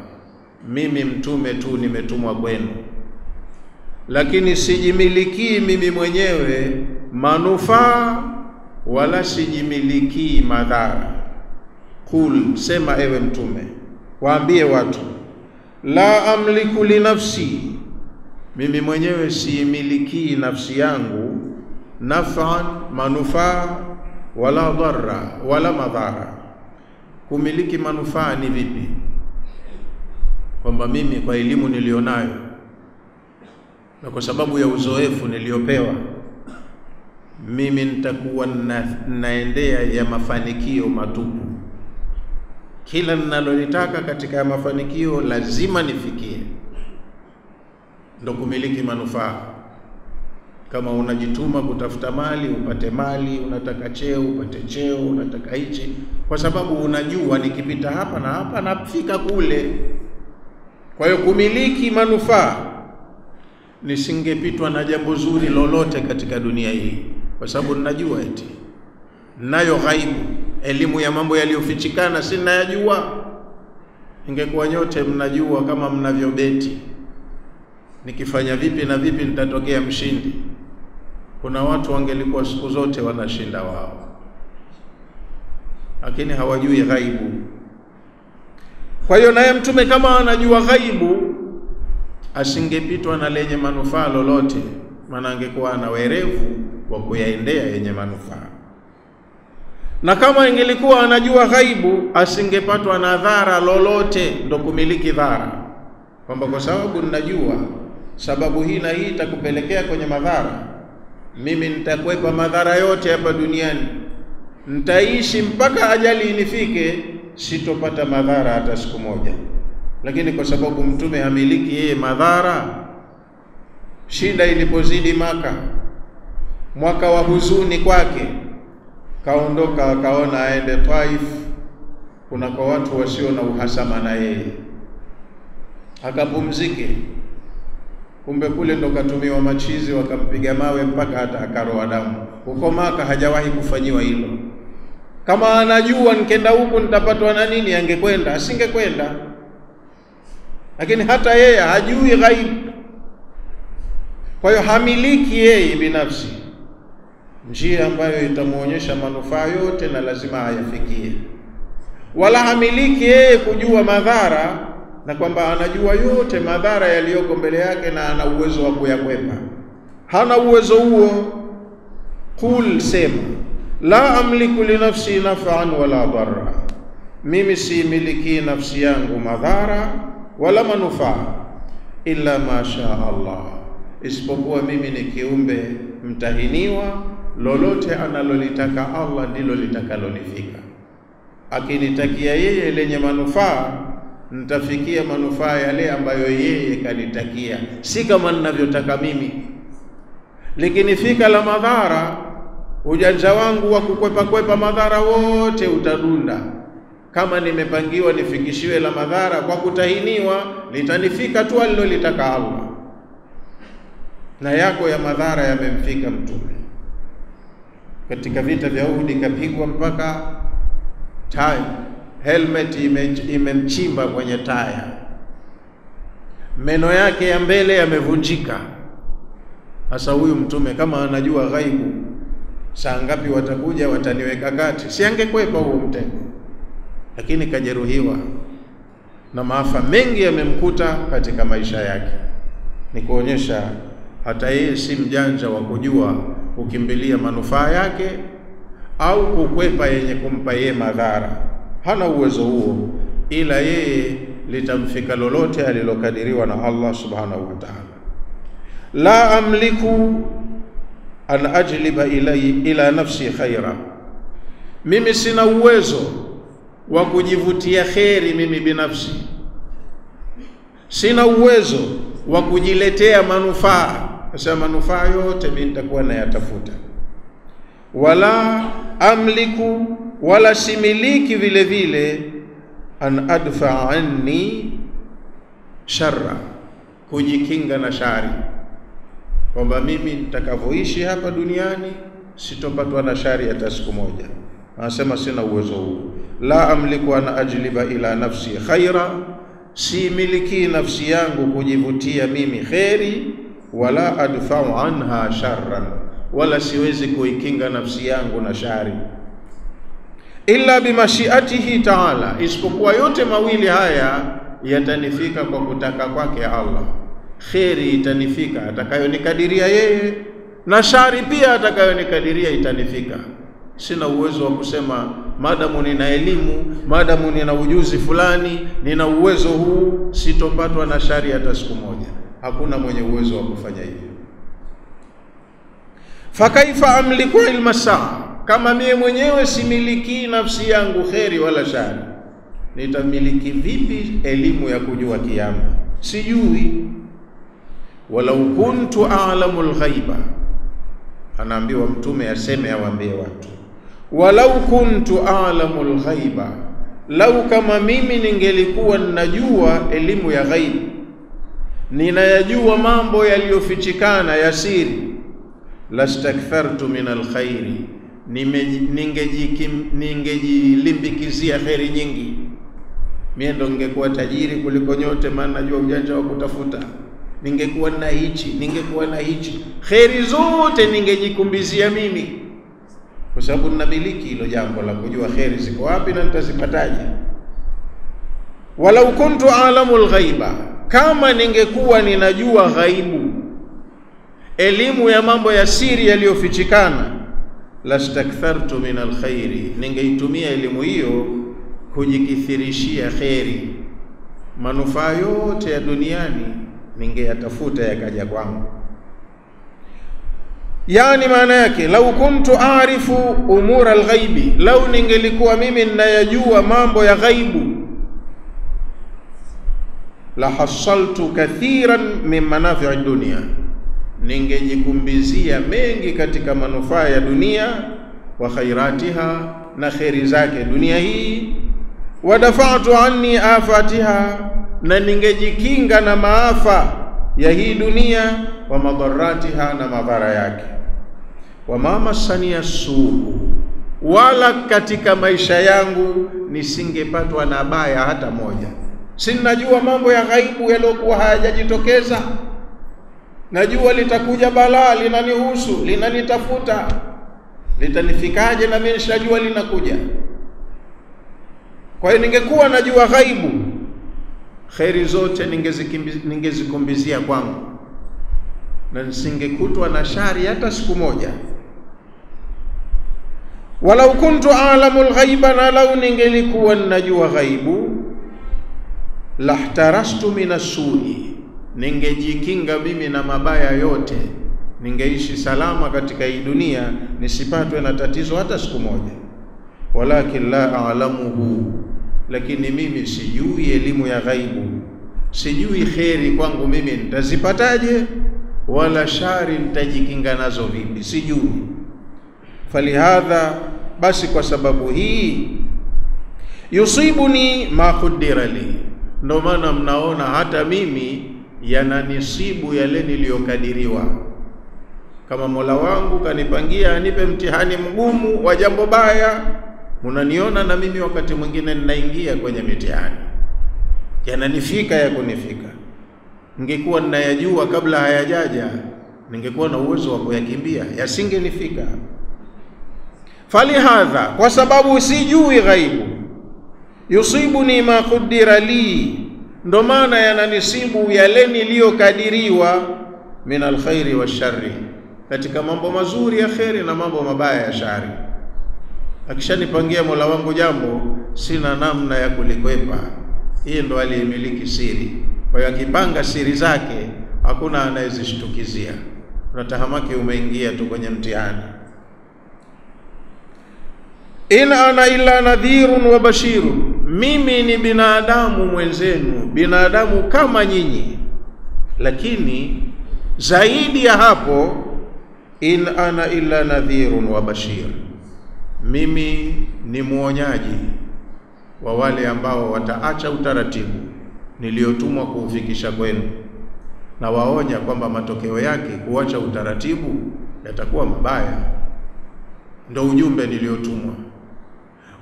mimi mtume tu nimetumwa kwenu, lakini sijimilikii mimi mwenyewe manufaa wala sijimilikii madhara. Qul, sema ewe mtume, waambie watu, la amliku li nafsi, mimi mwenyewe siimilikii nafsi yangu naf'an, manufaa, wala dharra, wala madhara. Kumiliki manufaa ni vipi? Kwamba mimi kwa elimu nilionayo na kwa sababu ya uzoefu niliopewa, mimi nitakuwa naendea ya mafanikio matupu. Kila ninalolitaka katika ya mafanikio lazima nifikie, ndo kumiliki manufaa. Kama unajituma kutafuta mali upate mali, unataka cheo upate cheo, unataka hichi, kwa sababu unajua nikipita hapa na hapa nafika kule. Kwa hiyo kumiliki manufaa, nisingepitwa na jambo zuri lolote katika dunia hii, kwa sababu ninajua eti nayo ghaibu, elimu ya mambo yaliyofichikana sina yajua. Ingekuwa nyote mnajua kama mnavyobeti, nikifanya vipi na vipi nitatokea mshindi, kuna watu wangelikuwa siku zote wanashinda wao, lakini hawajui ghaibu. Kwa hiyo naye mtume kama anajua ghaibu, asingepitwa na lenye manufaa lolote, maana angekuwa na werevu wa kuyaendea yenye manufaa. Na kama ingelikuwa anajua ghaibu, asingepatwa na dhara lolote, ndo kumiliki dhara. Kwamba kwa sababu ninajua sababu hii na hii itakupelekea kwenye madhara, mimi nitakwepa madhara yote hapa duniani, nitaishi mpaka ajali inifike, sitopata madhara hata siku moja. Lakini kwa sababu mtume hamiliki yeye madhara, shida ilipozidi Maka, mwaka wa huzuni kwake, kaondoka akaona aende Taif, kuna kwa watu wasio na uhasama na yeye, akapumzike. Kumbe kule ndo katumiwa machizi, wakampiga mawe mpaka hata akaroa damu. Huko Maka hajawahi kufanyiwa hilo. Kama anajua nikenda huku nitapatwa na nini, angekwenda, asingekwenda. Lakini hata yeye hajui ghaibu. Kwa hiyo hamiliki yeye binafsi njia ambayo itamuonyesha manufaa yote na lazima ayafikie, wala hamiliki yeye kujua madhara na kwamba anajua yote madhara yaliyoko mbele yake na ana uwezo wa kuyakwepa. Hana uwezo huo. Qul, sema, la amliku li nafsi naf'an wala darra, mimi siimiliki nafsi yangu madhara wala manufaa, illa ma sha Allah, isipokuwa mimi ni kiumbe mtahiniwa, lolote analolitaka Allah ndilo litakalonifika. Akinitakia yeye lenye manufaa, nitafikia manufaa yale ambayo yeye kanitakia, si kama ninavyotaka mimi. Likinifika la madhara, ujanja wangu wa kukwepa madhara wote utadunda. Kama nimepangiwa nifikishiwe la madhara, kwa kutahiniwa litanifika tu alilolitaka Allah. Na yako ya madhara yamemfika Mtume. Katika vita vya Uhud kapigwa mpaka taya, helmet imemchimba kwenye taya, meno yake ya mbele yamevunjika. Sasa huyu Mtume kama anajua ghaibu, saa ngapi watakuja wataniweka kati, si angekwepa huo mtego. Lakini kajeruhiwa na maafa mengi yamemkuta katika maisha yake. Ni kuonyesha hata yeye si mjanja wa kujua kukimbilia manufaa yake au kukwepa yenye kumpa yeye madhara. Hana uwezo huo, ila yeye litamfika lolote alilokadiriwa na Allah subhanahu wa ta'ala. La amliku an ajliba ila nafsi khaira, mimi sina uwezo wa kujivutia kheri mimi binafsi, sina uwezo wa kujiletea manufaa. Sasa manufaa yote mimi nitakuwa nayatafuta. Wala amliku, wala similiki vile vile an adfa anni sharra, kujikinga na shari, kwamba mimi nitakavyoishi hapa duniani sitopatwa na shari hata siku moja. Anasema sina uwezo huo. La amliku an ajliba ila nafsi khaira, si miliki nafsi yangu kujivutia mimi khairi. Wala adfa'u anha sharran, wala siwezi kuikinga nafsi yangu na shari. Illa bimashiatihi ta'ala, isipokuwa yote mawili haya yatanifika kwa kutaka kwake Allah. Khairi itanifika atakayonikadiria yeye, na shari pia atakayonikadiria itanifika. Sina uwezo wa kusema madamu nina elimu, madamu nina ujuzi fulani, nina uwezo huu, sitopatwa na shari hata siku moja. Hakuna mwenye uwezo wa kufanya hivyo. Fakaifa amliku ilma saa, kama mie mwenyewe similiki nafsi yangu kheri wala shari, nitamiliki vipi elimu ya kujua kiyama? Sijui. Walau kuntu a'lamu al-ghaiba, anaambiwa Mtume aseme awaambie watu, walau kuntu a'lamu al-ghaiba, lau kama mimi ningelikuwa ninajua elimu ya ghaibu, ninayajua mambo yaliyofichikana ya siri, lastakthartu min alkhairi, ningejilimbikizia khairi nyingi. Mimi ndo ningekuwa tajiri kuliko nyote, maana najua ujanja wa kutafuta. Ningekuwa na hichi, ningekuwa na hichi, khairi zote ningejikumbizia mimi, kwa sababu ninamiliki hilo jambo la kujua khairi ziko wapi na nitazipataje. Walau kuntu a'lamu al-ghaiba, kama ningekuwa ninajua ghaibu, elimu ya mambo ya siri yaliyofichikana, lastakthartu min alkhairi, ningeitumia elimu hiyo kujikithirishia khairi. Manufaa yote ya duniani ningeyatafuta yakaja kwangu. Yani maana yake, lau kuntu arifu umura alghaibi, lau ningelikuwa mimi ninayajua mambo ya ghaibu, la hasaltu kathiran min manafi'i dunia, ningejikumbizia mengi katika manufaa ya dunia, wa khairatiha, na khairi zake dunia hii, wa dafa'tu anni afatiha, na ningejikinga na maafa ya hii dunia, wa madaratiha, na madhara yake. Wa mama sania suu, wala katika maisha yangu nisingepatwa na baya hata moja. Sinajua mambo ya ghaibu yaliokuwa hayajitokeza. Najua litakuja balaa, linanihusu, linanitafuta, litanifikaje, na mimi nishajua linakuja. Kwa hiyo ningekuwa najua ghaibu, khairi zote ningezikumbizia kwangu, na nisingekutwa na shari hata siku moja. Walau kuntu a'lamu al-ghaiba, na lau ningelikuwa najua ghaibu, lahtarastu min as-su'i, ningejikinga mimi na mabaya yote, ningeishi salama katika hii dunia, nisipatwe na tatizo hata siku moja. Walakin la a'lamuhu, lakini mimi sijui elimu ya ghaibu, sijui kheri kwangu mimi nitazipataje, wala shari nitajikinga nazo vipi, sijui. Falihadha, basi kwa sababu hii, yusibuni ma qaddara li, ndio maana mnaona hata mimi yananisibu yale niliyokadiriwa. Kama Mola wangu kanipangia anipe mtihani mgumu wa jambo baya, unaniona na mimi wakati mwingine ninaingia kwenye mitihani, yananifika ya kunifika. Ningekuwa ninayajua kabla hayajaja, ningekuwa na uwezo wa kuyakimbia, yasingenifika. Falihadha, kwa sababu sijui ghaibu, yusibuni ma qaddara li, ndo maana yananisibu yale niliyokadiriwa, min alkhairi washarri, katika mambo mazuri ya khairi na mambo mabaya ya shari. Akishanipangia Mola wangu jambo, sina namna ya kulikwepa. Hii ndo aliyemiliki siri. Kwa hiyo akipanga siri zake, hakuna anayezishtukizia. Unatahamaki umeingia tu kwenye mtihani. In ana illa nadhirun wa bashirun, mimi ni binadamu mwenzenu, binadamu kama nyinyi, lakini zaidi ya hapo, in ana illa nadhirun wa bashir, mimi ni muonyaji wa wale ambao wataacha utaratibu niliotumwa kuufikisha kwenu, na waonya kwamba matokeo yake kuacha utaratibu yatakuwa mabaya. Ndio ujumbe niliotumwa.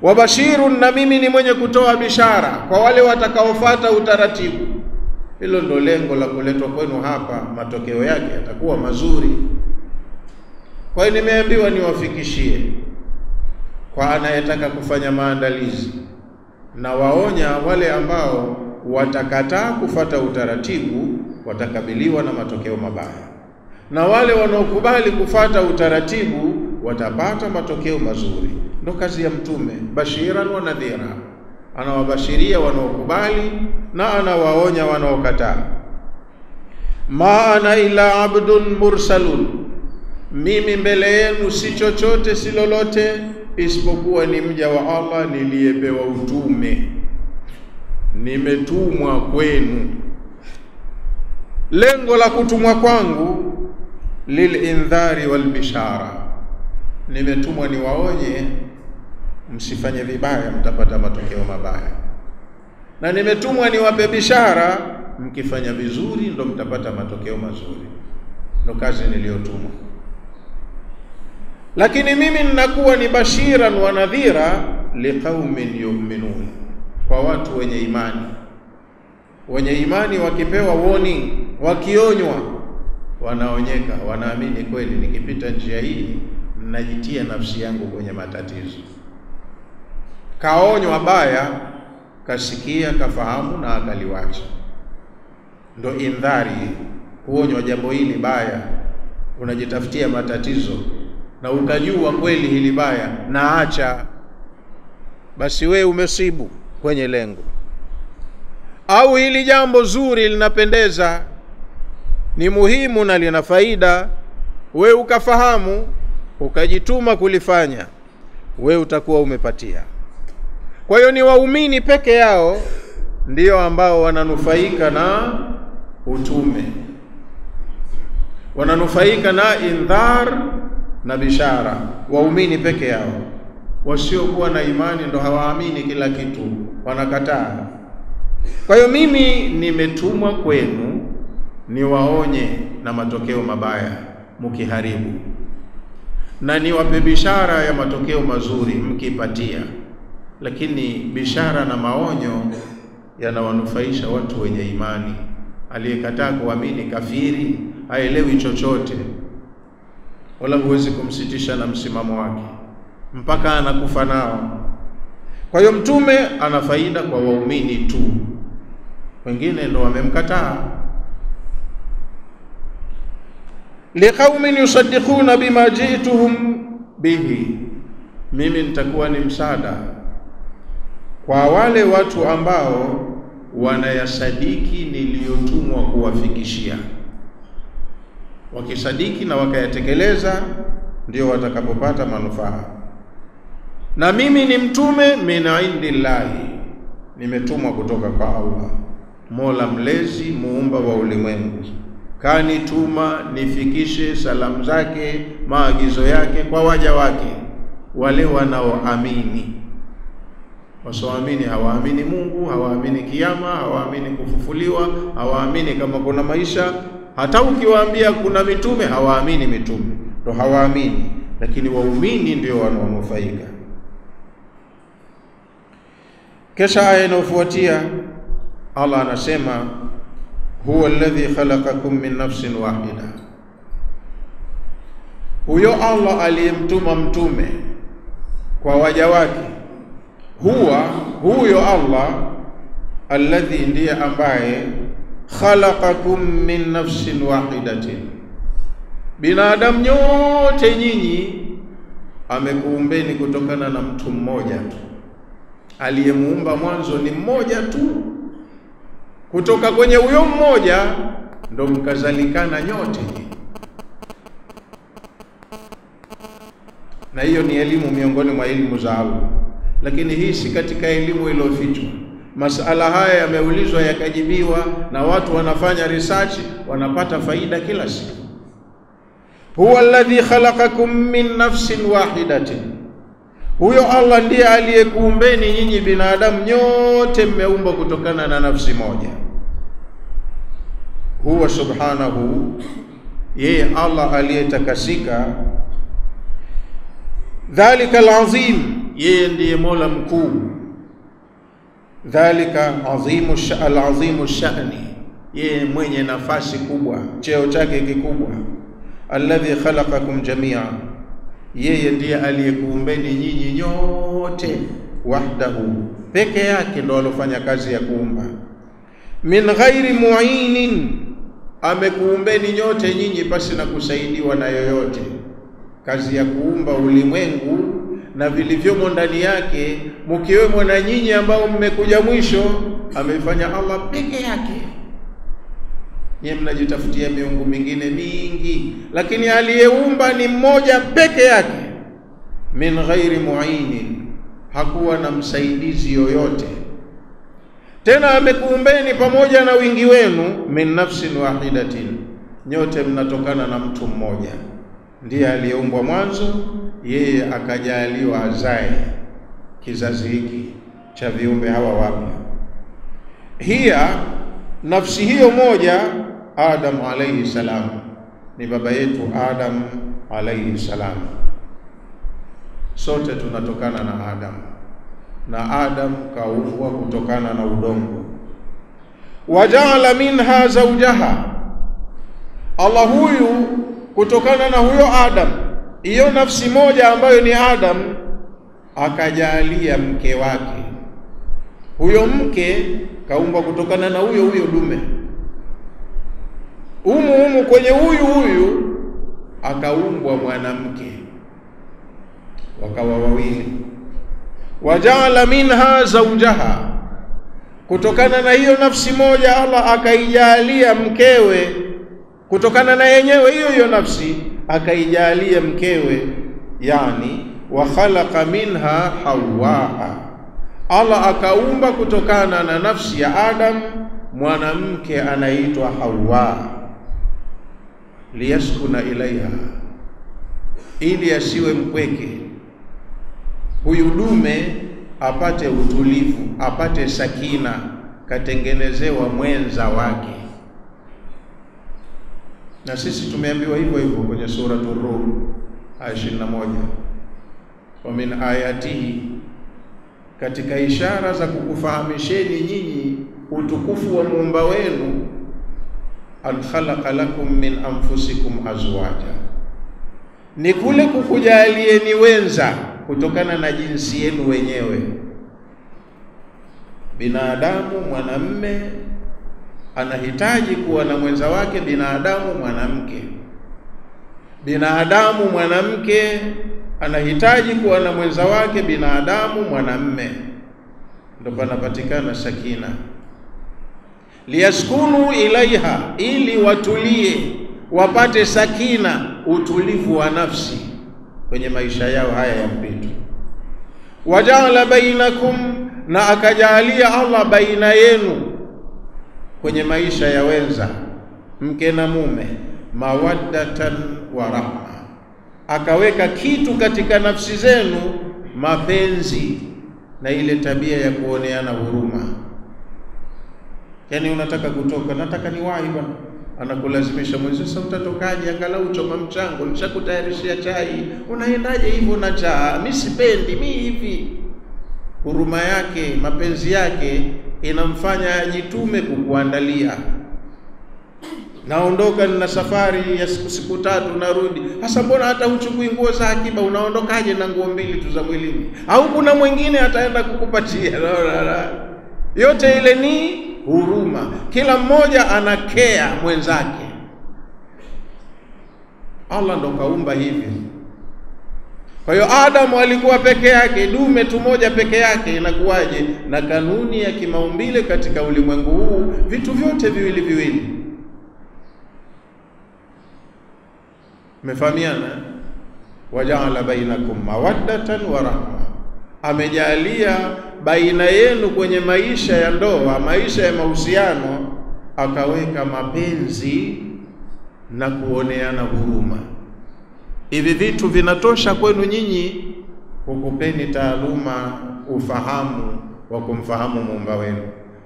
Wabashirun, na mimi ni mwenye kutoa bishara kwa wale watakaofuata utaratibu. Hilo ndo lengo la kuletwa kwenu hapa, matokeo yake yatakuwa mazuri. Kwa hiyo nimeambiwa niwafikishie kwa anayetaka kufanya maandalizi, na waonya wale ambao watakataa kufuata utaratibu watakabiliwa na matokeo mabaya, na wale wanaokubali kufuata utaratibu watapata matokeo mazuri. Ndo kazi ya Mtume, bashiran wa nadhira, anawabashiria wanaokubali na anawaonya wanaokataa. Ma ana ila abdun mursalun, mimi mbele yenu si chochote si lolote isipokuwa ni mja wa Allah niliyepewa utume, nimetumwa kwenu. Lengo la kutumwa kwangu, lilindhari wal bishara, nimetumwa niwaonye msifanye vibaya mtapata matokeo mabaya, na nimetumwa niwape bishara mkifanya vizuri ndo mtapata matokeo mazuri. Ndo kazi niliyotumwa. Lakini mimi ninakuwa ni bashiran wa nadhira liqaumin yu'minun, kwa watu wenye imani. Wenye imani wakipewa warning, wakionywa, wanaonyeka, wanaamini kweli nikipita njia hii ninajitia nafsi yangu kwenye matatizo. Kaonywa baya, kasikia, kafahamu na akaliwacha. Ndo indhari, kuonywa jambo hili baya, unajitafutia matatizo na ukajua kweli hili baya na acha, basi we umesibu kwenye lengo. Au hili jambo zuri linapendeza, ni muhimu na lina faida, we ukafahamu ukajituma kulifanya, we utakuwa umepatia. Kwa hiyo ni waumini peke yao ndio ambao wananufaika na utume, wananufaika na indhar na bishara. Waumini peke yao, wasiokuwa na imani ndo hawaamini kila kitu, wanakataa. Kwa hiyo mimi nimetumwa kwenu niwaonye na matokeo mabaya mkiharibu, na niwape bishara ya matokeo mazuri mkipatia. Lakini bishara na maonyo yanawanufaisha watu wenye imani. Aliyekataa kuamini, kafiri, haelewi chochote, wala huwezi kumsitisha na msimamo wake mpaka anakufa nao. Kwa hiyo mtume ana faida kwa waumini tu, wengine ndo wamemkataa. Liqaumin yusaddiquna bima ji'tuhum bihi, mimi nitakuwa ni msaada kwa wale watu ambao wanayasadiki niliyotumwa kuwafikishia. Wakisadiki na wakayatekeleza ndio watakapopata manufaa. Na mimi ni mtume min indillahi, nimetumwa kutoka kwa Allah, Mola mlezi muumba wa ulimwengu. Kanituma nifikishe salamu zake, maagizo yake kwa waja wake, wale wanaoamini. Wasioamini hawaamini Mungu, hawaamini kiyama, hawaamini kufufuliwa, hawaamini kama kuna maisha. Hata ukiwaambia kuna mitume, hawaamini mitume, ndio hawaamini. Lakini waumini ndio wanaonufaika. Kisha aya inayofuatia Allah anasema huwa alladhi khalaqakum min nafsin wahida. Huyo Allah aliyemtuma mtume kwa waja wake, huyo Allah alladhi, ndiye ambaye khalaqakum min nafsin wahidatin, binadamu nyote nyinyi amekuumbeni kutokana na mtu mmoja tu. Aliyemuumba mwanzo ni mmoja tu, kutoka kwenye huyo mmoja ndo mkazalikana nyote. Na hiyo ni elimu miongoni mwa elimu za Allah, lakini hii si katika elimu iliyofichwa. Masala haya yameulizwa yakajibiwa, na watu wanafanya research, wanapata faida kila siku. Huwa alladhi khalaqakum min nafsin wahidatin, huyo Allah ndiye aliyekuumbeni nyinyi binadamu nyote, mmeumbwa kutokana na nafsi moja. Huwa subhanahu, yeye Allah aliyetakasika. Dhalika alazim, yeye ndiye Mola mkuu. Dhalika alazimu sha'ni, yeye mwenye nafasi kubwa, cheo chake kikubwa. Alladhi khalaqakum jami'an, yeye ndiye aliyekuumbeni nyinyi nyote. Wahdahu, peke yake ndo alofanya kazi ya kuumba. Min ghairi mu'inin, amekuumbeni nyote nyinyi pasi na kusaidiwa na yoyote. Kazi ya kuumba ulimwengu na vilivyomo ndani yake, mkiwemo na nyinyi ambao mmekuja mwisho, amefanya Allah peke yake. Nyinyi mnajitafutia miungu mingine mingi, lakini aliyeumba ni mmoja peke yake. Min ghairi mu'inin, hakuwa na msaidizi yoyote. Tena amekuumbeni pamoja na wingi wenu, min nafsin wahidatin, nyote mnatokana na mtu mmoja. Ndiye aliyeumbwa mwanzo, yeye akajaliwa azae kizazi hiki cha viumbe hawa wapya. Hiya, nafsi hiyo moja, Adam alayhi salam, ni baba yetu Adam alayhi salam. Sote tunatokana na Adam, na Adam kaumbwa kutokana na udongo. Waja'ala minha zawjaha, Allah huyu kutokana na huyo Adam, hiyo nafsi moja ambayo ni Adam, akajalia mke wake. Huyo mke kaumbwa kutokana na huyo dume. Humu kwenye huyu akaumbwa mwanamke, wakawa wawili. Waja'ala minha zawjaha, kutokana na hiyo nafsi moja Allah akaijalia mkewe, kutokana na yenyewe hiyo nafsi akaijalia mkewe. Yani wa khalaqa minha Hawwa, Allah akaumba kutokana na nafsi ya Adam mwanamke anaitwa Hawwa. Liyaskuna ilaiha, ili asiwe mpweke. Huyu dume apate utulivu, apate sakina, katengenezewa mwenza wake. Na sisi tumeambiwa hivyo kwenye sura Rum aya 21, wa min ayatihi, katika ishara za kukufahamisheni nyinyi utukufu wa muumba wenu, an khalaqa lakum min anfusikum azwaja, ni kule kukujalieni wenza kutokana na jinsi yenu wenyewe. Binadamu mwanamme anahitaji kuwa na mwenza wake binadamu mwanamke. Binadamu mwanamke anahitaji kuwa na mwenza wake binadamu mwanamme, ndio panapatikana sakina. liyaskunu ilaiha, ili watulie, wapate sakina, utulivu wa nafsi kwenye maisha yao haya ya mpito. Waja'ala bainakum, na akajalia Allah baina yenu kwenye maisha ya wenza, mke na mume, mawaddatan wa rahma, akaweka kitu katika nafsi zenu, mapenzi na ile tabia ya kuoneana huruma. Yani unataka kutoka, nataka niwahi bwana, anakulazimisha mwenzi, sasa utatokaje? Angalau choma mchango, nishakutayarishia chai, unaendaje hivyo na cha? Mimi sipendi, mimi hivi. Huruma yake, mapenzi yake inamfanya ajitume kukuandalia. Naondoka, nina safari ya siku 3 narudi. Sasa mbona hata uchukui nguo za akiba? Unaondokaje na nguo 2 tu za mwilini? Au kuna mwingine ataenda kukupatia? Yote ile ni huruma. Kila mmoja anakea mwenzake. Allah ndo kaumba hivi. Kwa hiyo Adam alikuwa peke yake, dume tu moja peke yake, inakuwaje? Na kanuni ya kimaumbile katika ulimwengu huu, vitu vyote viwili viwili. Mefahamiana? Waja'ala bainakum mawaddatan wa rahma, amejalia baina yenu kwenye maisha ya ndoa, maisha ya mahusiano, akaweka mapenzi na kuoneana huruma. Hivi vitu vinatosha kwenu nyinyi kukupeni taaluma, ufahamu wa kumfahamu Muumba wenu.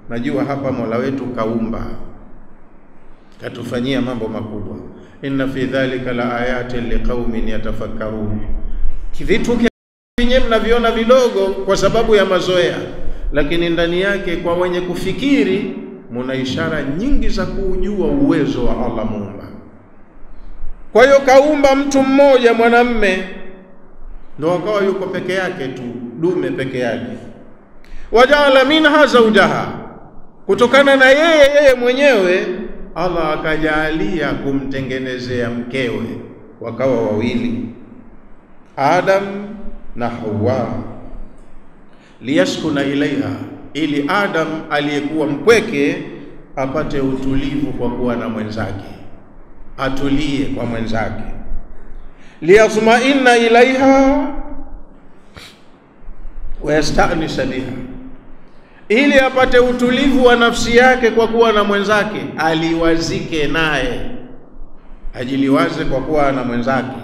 Najua hapa Mola wetu kaumba, katufanyia mambo makubwa. Inna fi dhalika la ayatin liqaumin yatafakkarun. Vitu vyenyewe mnaviona vidogo kwa sababu ya mazoea, lakini ndani yake kwa wenye kufikiri muna ishara nyingi za kujua uwezo wa Allah Muumba. Kwa hiyo kaumba mtu mmoja mwanamme, ndio akawa yuko peke yake tu, dume peke yake. Waja'ala minha zawjaha, kutokana na yeye mwenyewe Allah akajalia kumtengenezea mkewe, wakawa wawili, Adam na Hawa. Liyaskuna ilaiha, ili Adam aliyekuwa mpweke apate utulivu kwa kuwa na mwenzake, atulie kwa mwenzake. Liyatma'inna ilaiha wa yasta'nisa biha, ili apate utulivu wa nafsi yake kwa kuwa na mwenzake, aliwazike naye, ajiliwaze kwa kuwa na mwenzake.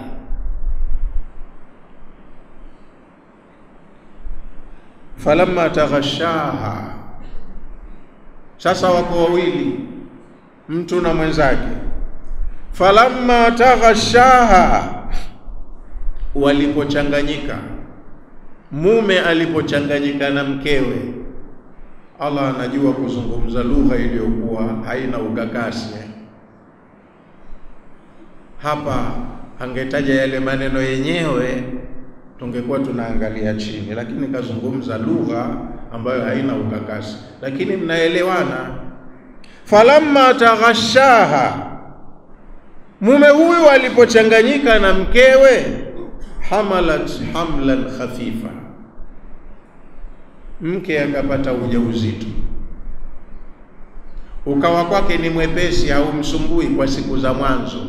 Falamma taghashaha, sasa wako wawili, mtu na mwenzake. Falamma taghashaha, walipochanganyika, mume alipochanganyika na mkewe. Allah anajua kuzungumza lugha iliyokuwa haina ugakasi. Hapa angetaja yale maneno yenyewe tungekuwa tunaangalia chini, lakini kazungumza lugha ambayo haina ukakasi, lakini mnaelewana. Falamma taghashaha, mume huyu alipochanganyika na mkewe, hamalat hamlan khafifa, mke akapata ujauzito, ukawa kwake ni mwepesi au msumbui kwa siku za mwanzo.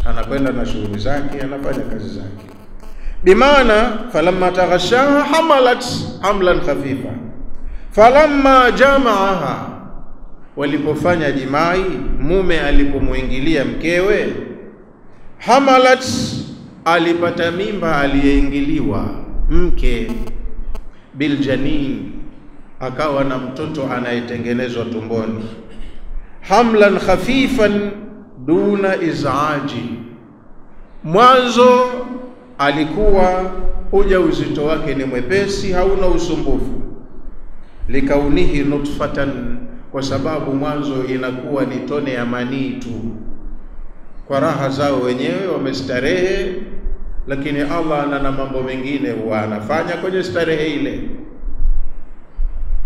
Anakwenda na shughuli zake, anafanya kazi zake. Bimaana falamma taghashaha hamalat hamlan khafifa, falamma jamaaha, walipofanya jimai, mume alipomuingilia mkewe, hamalat, alipata mimba aliyeingiliwa mke, biljanin, akawa na mtoto anayetengenezwa tumboni. Hamlan khafifan duna izaji, mwanzo alikuwa ujauzito wake ni mwepesi, hauna usumbufu. Likaunihi nutfatan, kwa sababu mwanzo inakuwa ni tone ya manii tu, kwa raha zao wenyewe wamestarehe, lakini Allah ana mambo mengine huwa anafanya kwenye starehe ile.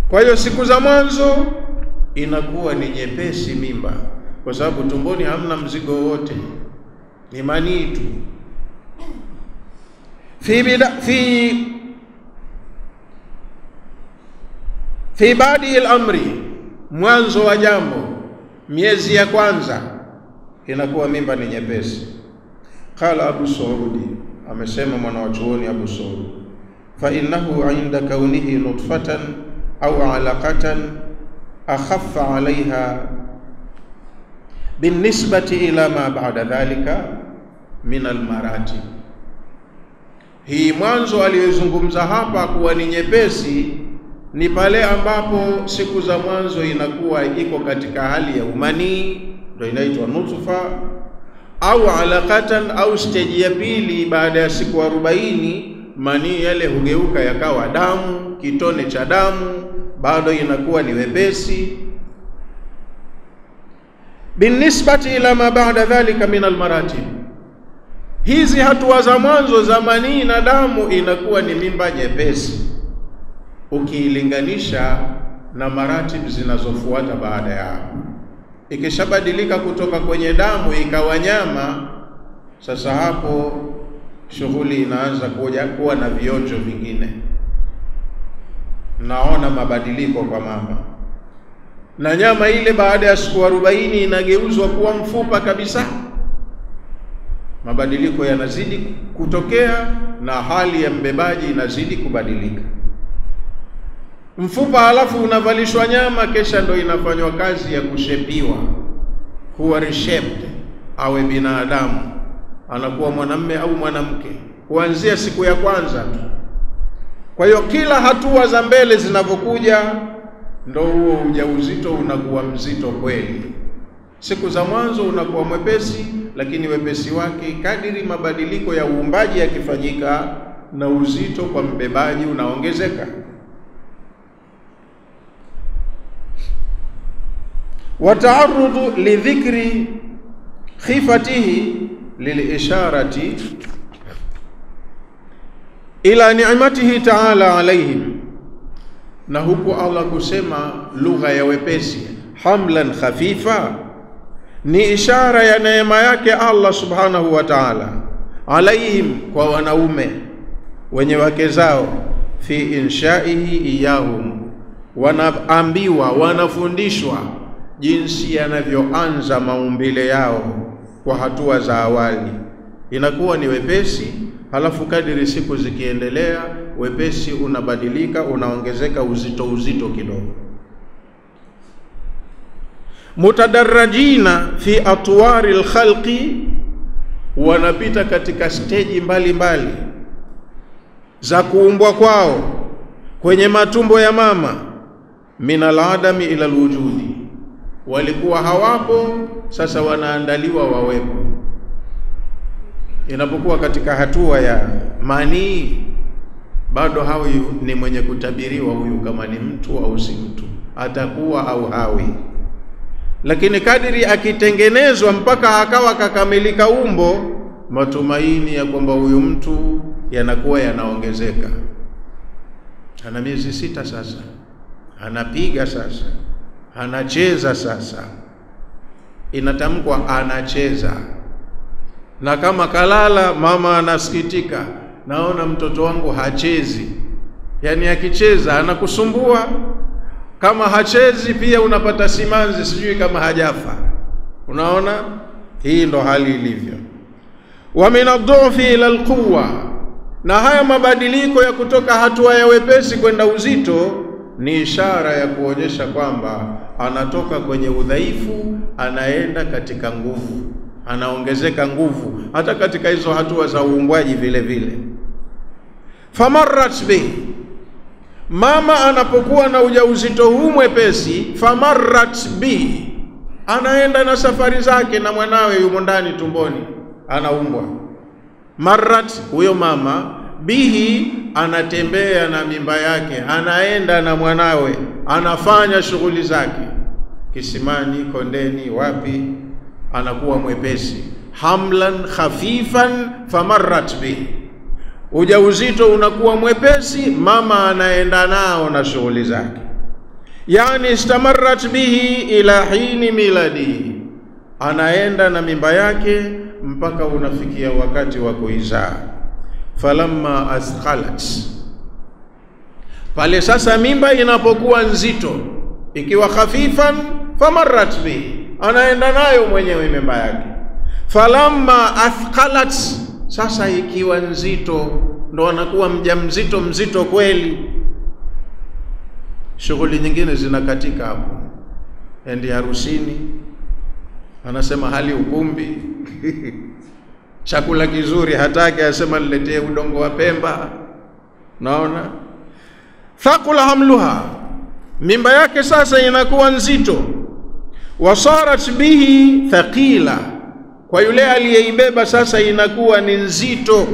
Kwa hiyo siku za mwanzo inakuwa ni nyepesi mimba, kwa sababu tumboni hamna mzigo wote, ni manii tu. fi badi al-amri, mwanzo wa jambo, miezi ya kwanza inakuwa mimba ni nyepesi. Qala Abu Saudi, amesema mwanachuoni Abu Saudi, fa innahu inda kaunihi nutfatan au alaqatan akhaffa 'alayha binisbati ila ma ba'da dhalika min almaratib. Hii mwanzo aliyozungumza hapa kuwa ni nyepesi ni pale ambapo siku za mwanzo inakuwa iko katika hali ya umanii, ndio inaitwa nutfa, au alaqatan, au stage ya pili baada ya siku 40 manii yale hugeuka yakawa damu, kitone cha damu, bado inakuwa ni wepesi. Binisbati ila ma ba'da dhalika min almaratib, hizi hatua za mwanzo za manii na damu inakuwa ni mimba nyepesi ukiilinganisha na maratib zinazofuata baada ya hapo. Ikishabadilika kutoka kwenye damu ikawa nyama, sasa hapo shughuli inaanza kuwa na vionjo vingine. Naona mabadiliko kwa mama, na nyama ile baada ya siku 40 inageuzwa kuwa mfupa kabisa. Mabadiliko yanazidi kutokea na hali ya mbebaji inazidi kubadilika. Mfupa halafu unavalishwa nyama, kesha ndo inafanywa kazi ya kushepiwa, kuwa reshaped, awe binadamu, anakuwa mwanamume au mwanamke kuanzia siku ya kwanza tu. Kwa hiyo kila hatua za mbele zinavyokuja ndo huo ujauzito unakuwa mzito kweli. Siku za mwanzo unakuwa mwepesi, lakini wepesi wake kadiri mabadiliko ya uumbaji yakifanyika na uzito kwa mbebaji unaongezeka. Wata'arrudu lidhikri khifatihi lilisharati ila ni'matihi ta'ala alayhim, na huku Allah kusema lugha ya wepesi, hamlan khafifa, ni ishara ya neema yake Allah subhanahu wa ta'ala alayhim, kwa wanaume wenye wake zao, fi inshaihi iyahum, wanaambiwa, wanafundishwa jinsi yanavyoanza maumbile yao kwa hatua za awali. Inakuwa ni wepesi, halafu kadiri siku zikiendelea wepesi unabadilika, unaongezeka uzito kidogo. Mutadarrajina fi atwari alkhalqi, wanapita katika stage mbalimbali za kuumbwa kwao kwenye matumbo ya mama, min aladami ila alwujudi, walikuwa hawapo, sasa wanaandaliwa wawepo. Inapokuwa katika hatua ya manii, bado hawi ni mwenye kutabiriwa huyu kama ni mtu au si mtu, atakuwa au hawi. Lakini kadiri akitengenezwa mpaka akawa kakamilika umbo, matumaini ya kwamba huyu mtu yanakuwa yanaongezeka. Ana miezi 6 sasa, anapiga sasa, anacheza sasa, inatamkwa anacheza. Na kama kalala, mama anasikitika, naona mtoto wangu hachezi. Yani akicheza anakusumbua, kama hachezi pia unapata simanzi, sijui kama hajafa. Unaona, hii ndo hali ilivyo. Wa min ad-du'fi ila al-quwwa, na haya mabadiliko ya kutoka hatua ya wepesi kwenda uzito ni ishara ya kuonyesha kwamba anatoka kwenye udhaifu anaenda katika nguvu, anaongezeka nguvu hata katika hizo hatua za uumbwaji vile vile. Famarrat bi, mama anapokuwa na ujauzito huu mwepesi, famarrat bi, anaenda na safari zake na mwanawe yumo ndani tumboni anaumbwa. Marrat, huyo mama, bihi, anatembea na mimba yake, anaenda na mwanawe, anafanya shughuli zake kisimani, kondeni, wapi, anakuwa mwepesi. Hamlan khafifan famarrat bihi, ujauzito unakuwa mwepesi, mama anaenda nao na shughuli zake. Yani istamarrat bihi ila hini miladi, anaenda na mimba yake mpaka unafikia wakati wa kuizaa. Falamma asqalat, Pale sasa mimba inapokuwa nzito, ikiwa khafifan famarrat bi, anaenda nayo mwenyewe mimba yake. Falamma athqalat, sasa ikiwa nzito, ndo anakuwa mjamzito, mzito kweli. Shughuli nyingine zinakatika hapo. Endi harusini, anasema hali ukumbi chakula kizuri hataki, asema niletee udongo wa Pemba. Naona thaqula hamluha, mimba yake sasa inakuwa nzito. Wasarat bihi thaqila, kwa yule aliyeibeba sasa inakuwa ni nzito.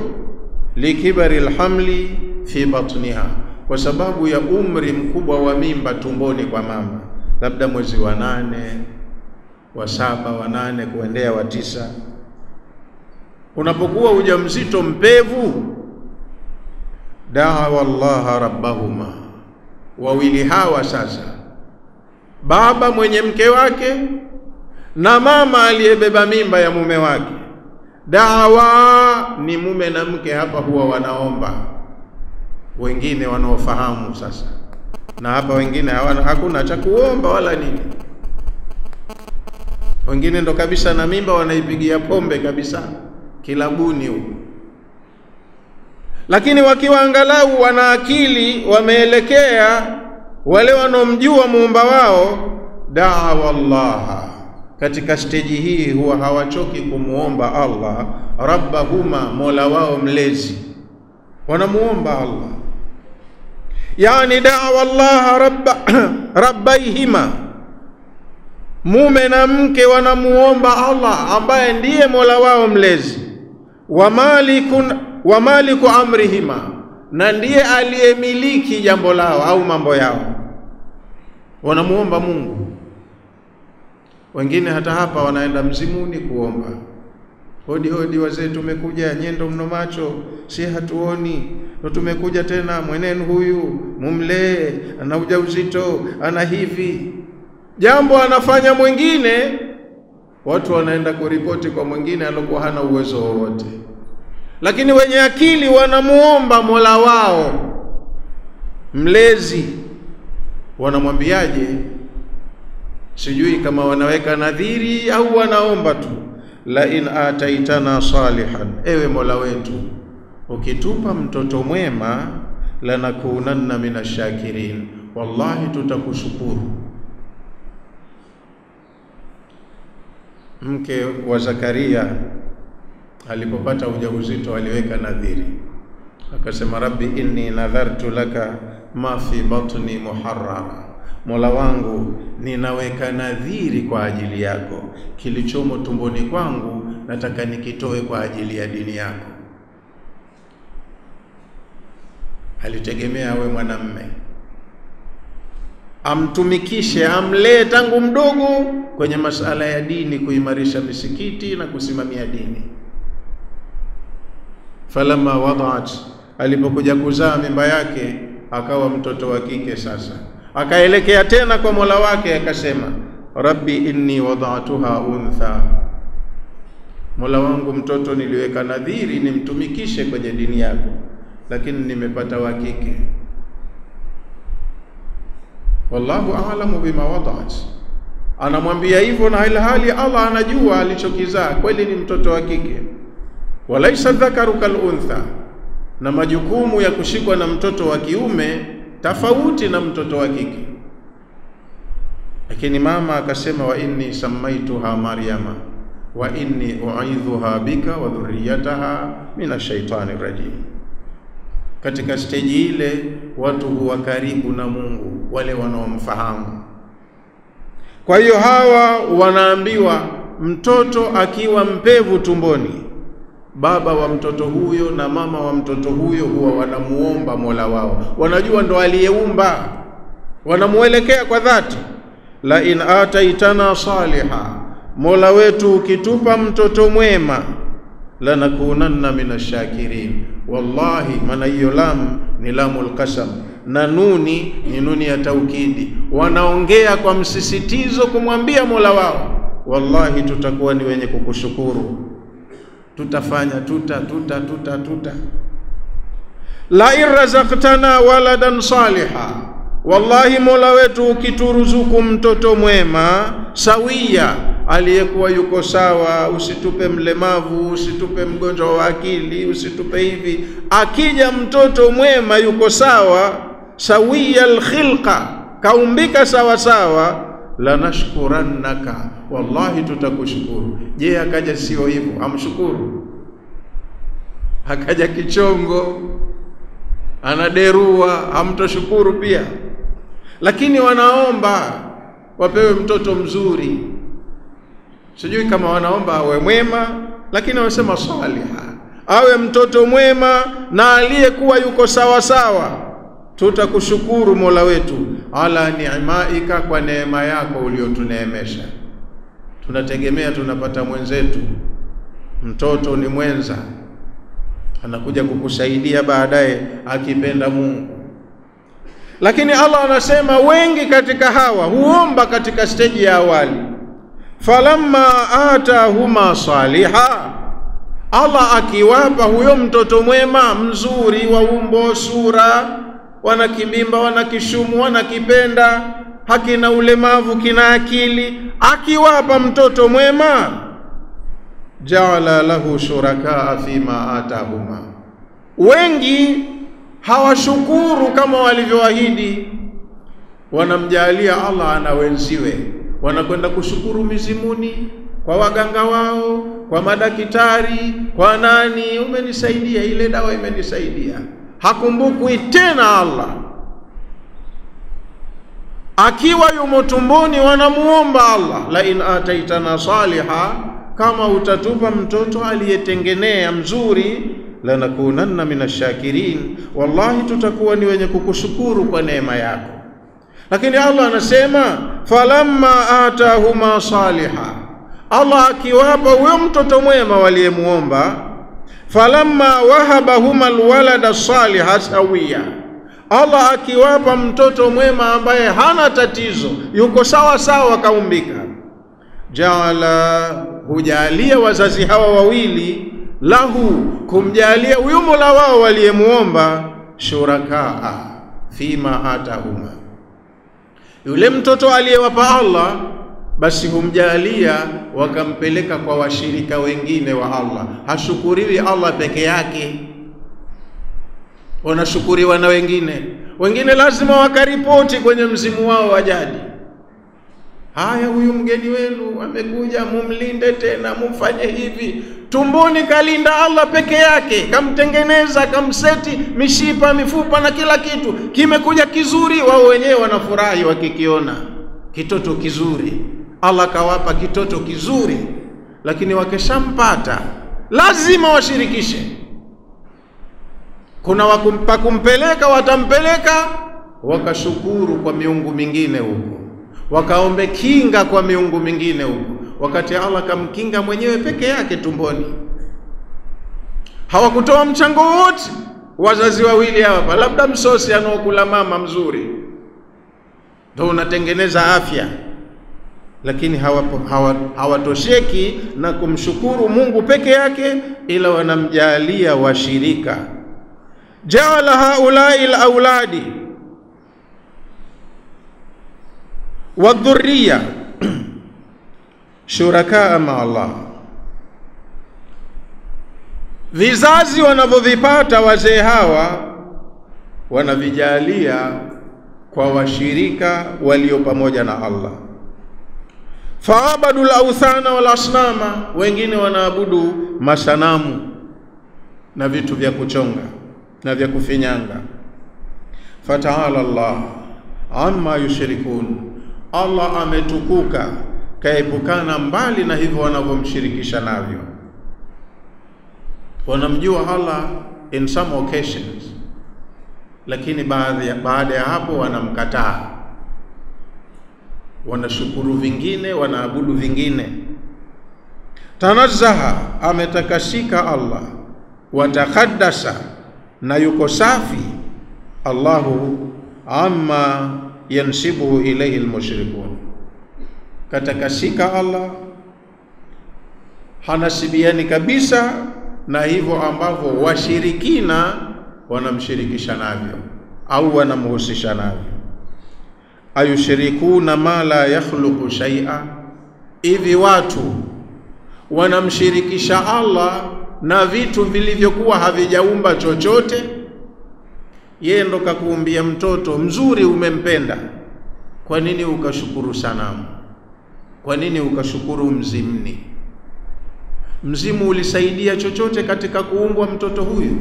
Likibari alhamli fi batniha, kwa sababu ya umri mkubwa wa mimba tumboni kwa mama, labda mwezi wa 8, wa 7, wa 8 kuendea wa 9. Unapokuwa ujauzito mpevu, daa wallaha rabbahuma, wawili hawa sasa, baba mwenye mke wake na mama aliyebeba mimba ya mume wake, dawa ni mume na mke hapa huwa wanaomba. Wengine wanaofahamu sasa, na hapa wengine hakuna cha kuomba wala nini. Wengine ndo kabisa na mimba wanaipigia pombe kabisa kilabuni huko. Lakini wakiwa angalau wana akili, wameelekea, wale wanomjua muumba wao, daa wallaha, katika stage hii huwa hawachoki kumuomba Allah rabbahuma, mola wao mlezi, wanamuomba Allah. Yani daa wallaha rabbaihima, mume na mke wanamuomba Allah ambaye ndiye mola wao mlezi. Wa maliku amrihima, na ndiye aliyemiliki jambo lao au mambo yao, wanamuomba Mungu. Wengine hata hapa wanaenda mzimuni kuomba, hodi hodi wazee, tumekuja nyendo mno macho, si hatuoni, ndo tumekuja tena, mwenenu huyu mumlee, ana ujauzito, ana hivi. Jambo anafanya mwingine, watu wanaenda kuripoti kwa mwingine alikuwa hana uwezo wowote. Lakini wenye akili wanamuomba mola wao mlezi. Wanamwambiaje? Sijui kama wanaweka nadhiri au wanaomba tu. La in ataitana salihan, ewe mola wetu, ukitupa mtoto mwema, lanakunanna minashakirin, wallahi tutakushukuru. Mke wa Zakaria alipopata ujauzito aliweka nadhiri, akasema rabbi inni nadhartu laka ma fi batni muharrara, mola wangu ninaweka nadhiri kwa ajili yako, kilichomo tumboni kwangu nataka nikitoe kwa ajili ya dini yako. Alitegemea awe mwanamme, amtumikishe, amlee tangu mdogo kwenye masala ya dini, kuimarisha misikiti na kusimamia dini. Falamma wada'at, alipokuja kuzaa mimba yake akawa mtoto wa kike. Sasa akaelekea tena kwa mola wake akasema, rabbi inni wada'tuha untha, mola wangu mtoto niliweka nadhiri nimtumikishe kwenye dini yako, lakini nimepata wa kike. Wallahu a'lamu bima wada'at, anamwambia hivyo na hali Allah anajua alichokizaa kweli ni mtoto wa kike. Walaisa dhakaru kal untha, na majukumu ya kushikwa na mtoto wa kiume tofauti na mtoto wa kike. Lakini mama akasema, wa inni samaituha Maryama wa inni u'idhuha bika wa dhurriyataha minashaitani rajim. Katika stage ile watu huwa karibu na Mungu, wale wanaomfahamu. Kwa hiyo hawa wanaambiwa mtoto akiwa mpevu tumboni, baba wa mtoto huyo na mama wa mtoto huyo huwa wanamuomba mola wao, wanajua ndo aliyeumba, wanamuelekea kwa dhati. La in ataitana saliha, mola wetu ukitupa mtoto mwema, lanakunanna minashakirin. Wallahi, maana hiyo lam ni lamul qasam na nuni ni nuni ya taukidi. Wanaongea kwa msisitizo kumwambia mola wao, wallahi tutakuwa ni wenye kukushukuru, tutafanya tuta. la irrazaqtana waladan saliha, wallahi Mola wetu ukituruzuku mtoto mwema sawia, aliyekuwa yuko sawa, usitupe mlemavu, usitupe mgonjwa wa akili, usitupe hivi. Akija mtoto mwema yuko sawa, sawia alkhilqa, kaumbika sawa sawa, lanashkurannaka, wallahi tutakushukuru. Je, akaja sio hivyo, amshukuru? Akaja kichongo, anaderua, amtoshukuru pia? Lakini wanaomba wapewe mtoto mzuri. Sijui kama wanaomba awe mwema, lakini wanasema saliha, awe mtoto mwema na aliyekuwa yuko sawa sawa. Tutakushukuru Mola wetu ala ni'maika, kwa neema yako uliotuneemesha. Tunategemea tunapata mwenzetu, mtoto ni mwenza, anakuja kukusaidia baadaye akipenda Mungu. Lakini Allah anasema wengi katika hawa huomba katika stage ya awali, falamma atahuma saliha, Allah akiwapa huyo mtoto mwema mzuri wa umbo, sura, wanakibimba, wanakishumu, wanakipenda, hakina ulemavu, kina akili, akiwapa mtoto mwema, ja'ala lahu shurakaa fima atahuma. Wengi hawashukuru kama walivyoahidi, wanamjalia Allah ana wenziwe, wanakwenda kushukuru mizimuni, kwa waganga wao, kwa madaktari, kwa nani, umenisaidia, ile dawa imenisaidia. Hakumbukwi tena Allah. Akiwa yumo tumboni wanamuomba Allah, la in ataitana saliha, kama utatupa mtoto aliyetengenea mzuri, lanakunanna minashakirin, wallahi tutakuwa ni wenye kukushukuru kwa neema yako. Lakini Allah anasema falamma atahuma saliha, Allah akiwapa huyo mtoto mwema waliyemuomba, falamma wahabahuma alwalada saliha sawiya, Allah akiwapa mtoto mwema ambaye hana tatizo, yuko sawa sawa, kaumbika, jaala, hujalia wazazi hawa wawili, lahu, kumjalia huyo Mola wao waliyemuomba, shurakaa fima atahuma, yule mtoto aliyewapa Allah basi humjalia wakampeleka kwa washirika wengine wa Allah. Hashukuriwi Allah peke yake, wanashukuriwa na wengine. Wengine lazima wakaripoti kwenye mzimu wao wa jadi, haya, huyu mgeni wenu amekuja, mumlinde tena, mumfanye hivi. Tumboni kalinda Allah peke yake, kamtengeneza, kamseti mishipa, mifupa na kila kitu, kimekuja kizuri. Wao wenyewe wanafurahi wakikiona kitoto kizuri. Allah kawapa kitoto kizuri, lakini wakishampata lazima washirikishe. Kuna wakumpa kumpeleka, watampeleka wakashukuru kwa miungu mingine huko, wakaombe kinga kwa miungu mingine huko, wakati Allah kamkinga mwenyewe peke yake tumboni. Hawakutoa mchango wote wazazi wawili hapa, labda msosi anaokula mama mzuri ndio unatengeneza afya, lakini hawatosheki na kumshukuru Mungu peke yake, ila wanamjalia washirika. Jaala haulai alauladi wadhurriya shurakaa ma Allah, vizazi wanavyovipata wazee hawa wanavijalia kwa washirika walio pamoja na Allah. Faabadul awthana wal asnama, wengine wanaabudu masanamu na vitu vya kuchonga na vya kufinyanga. Fataala Allah amma yushrikun, Allah ametukuka, kaepukana mbali na hivyo wanavyomshirikisha navyo. Wanamjua Allah in some occasions, lakini baada ya hapo wanamkataa, wanashukuru vingine, wanaabudu vingine. Tanazzaha, ametakasika Allah, watakhaddasa, na yuko safi Allahu, amma yansibuhu ilayhi almushrikun, katakasika Allah, hanasibiani kabisa na hivyo ambavyo washirikina wanamshirikisha navyo au wanamhusisha navyo. Ayushirikuna ma la yakhluqu shay'a, hivi watu wanamshirikisha Allah na vitu vilivyokuwa havijaumba chochote. Yeye ndo kakuumbia mtoto mzuri, umempenda, kwa nini ukashukuru sanamu? Kwa nini ukashukuru mzimni? Mzimu ulisaidia chochote katika kuumbwa mtoto huyu?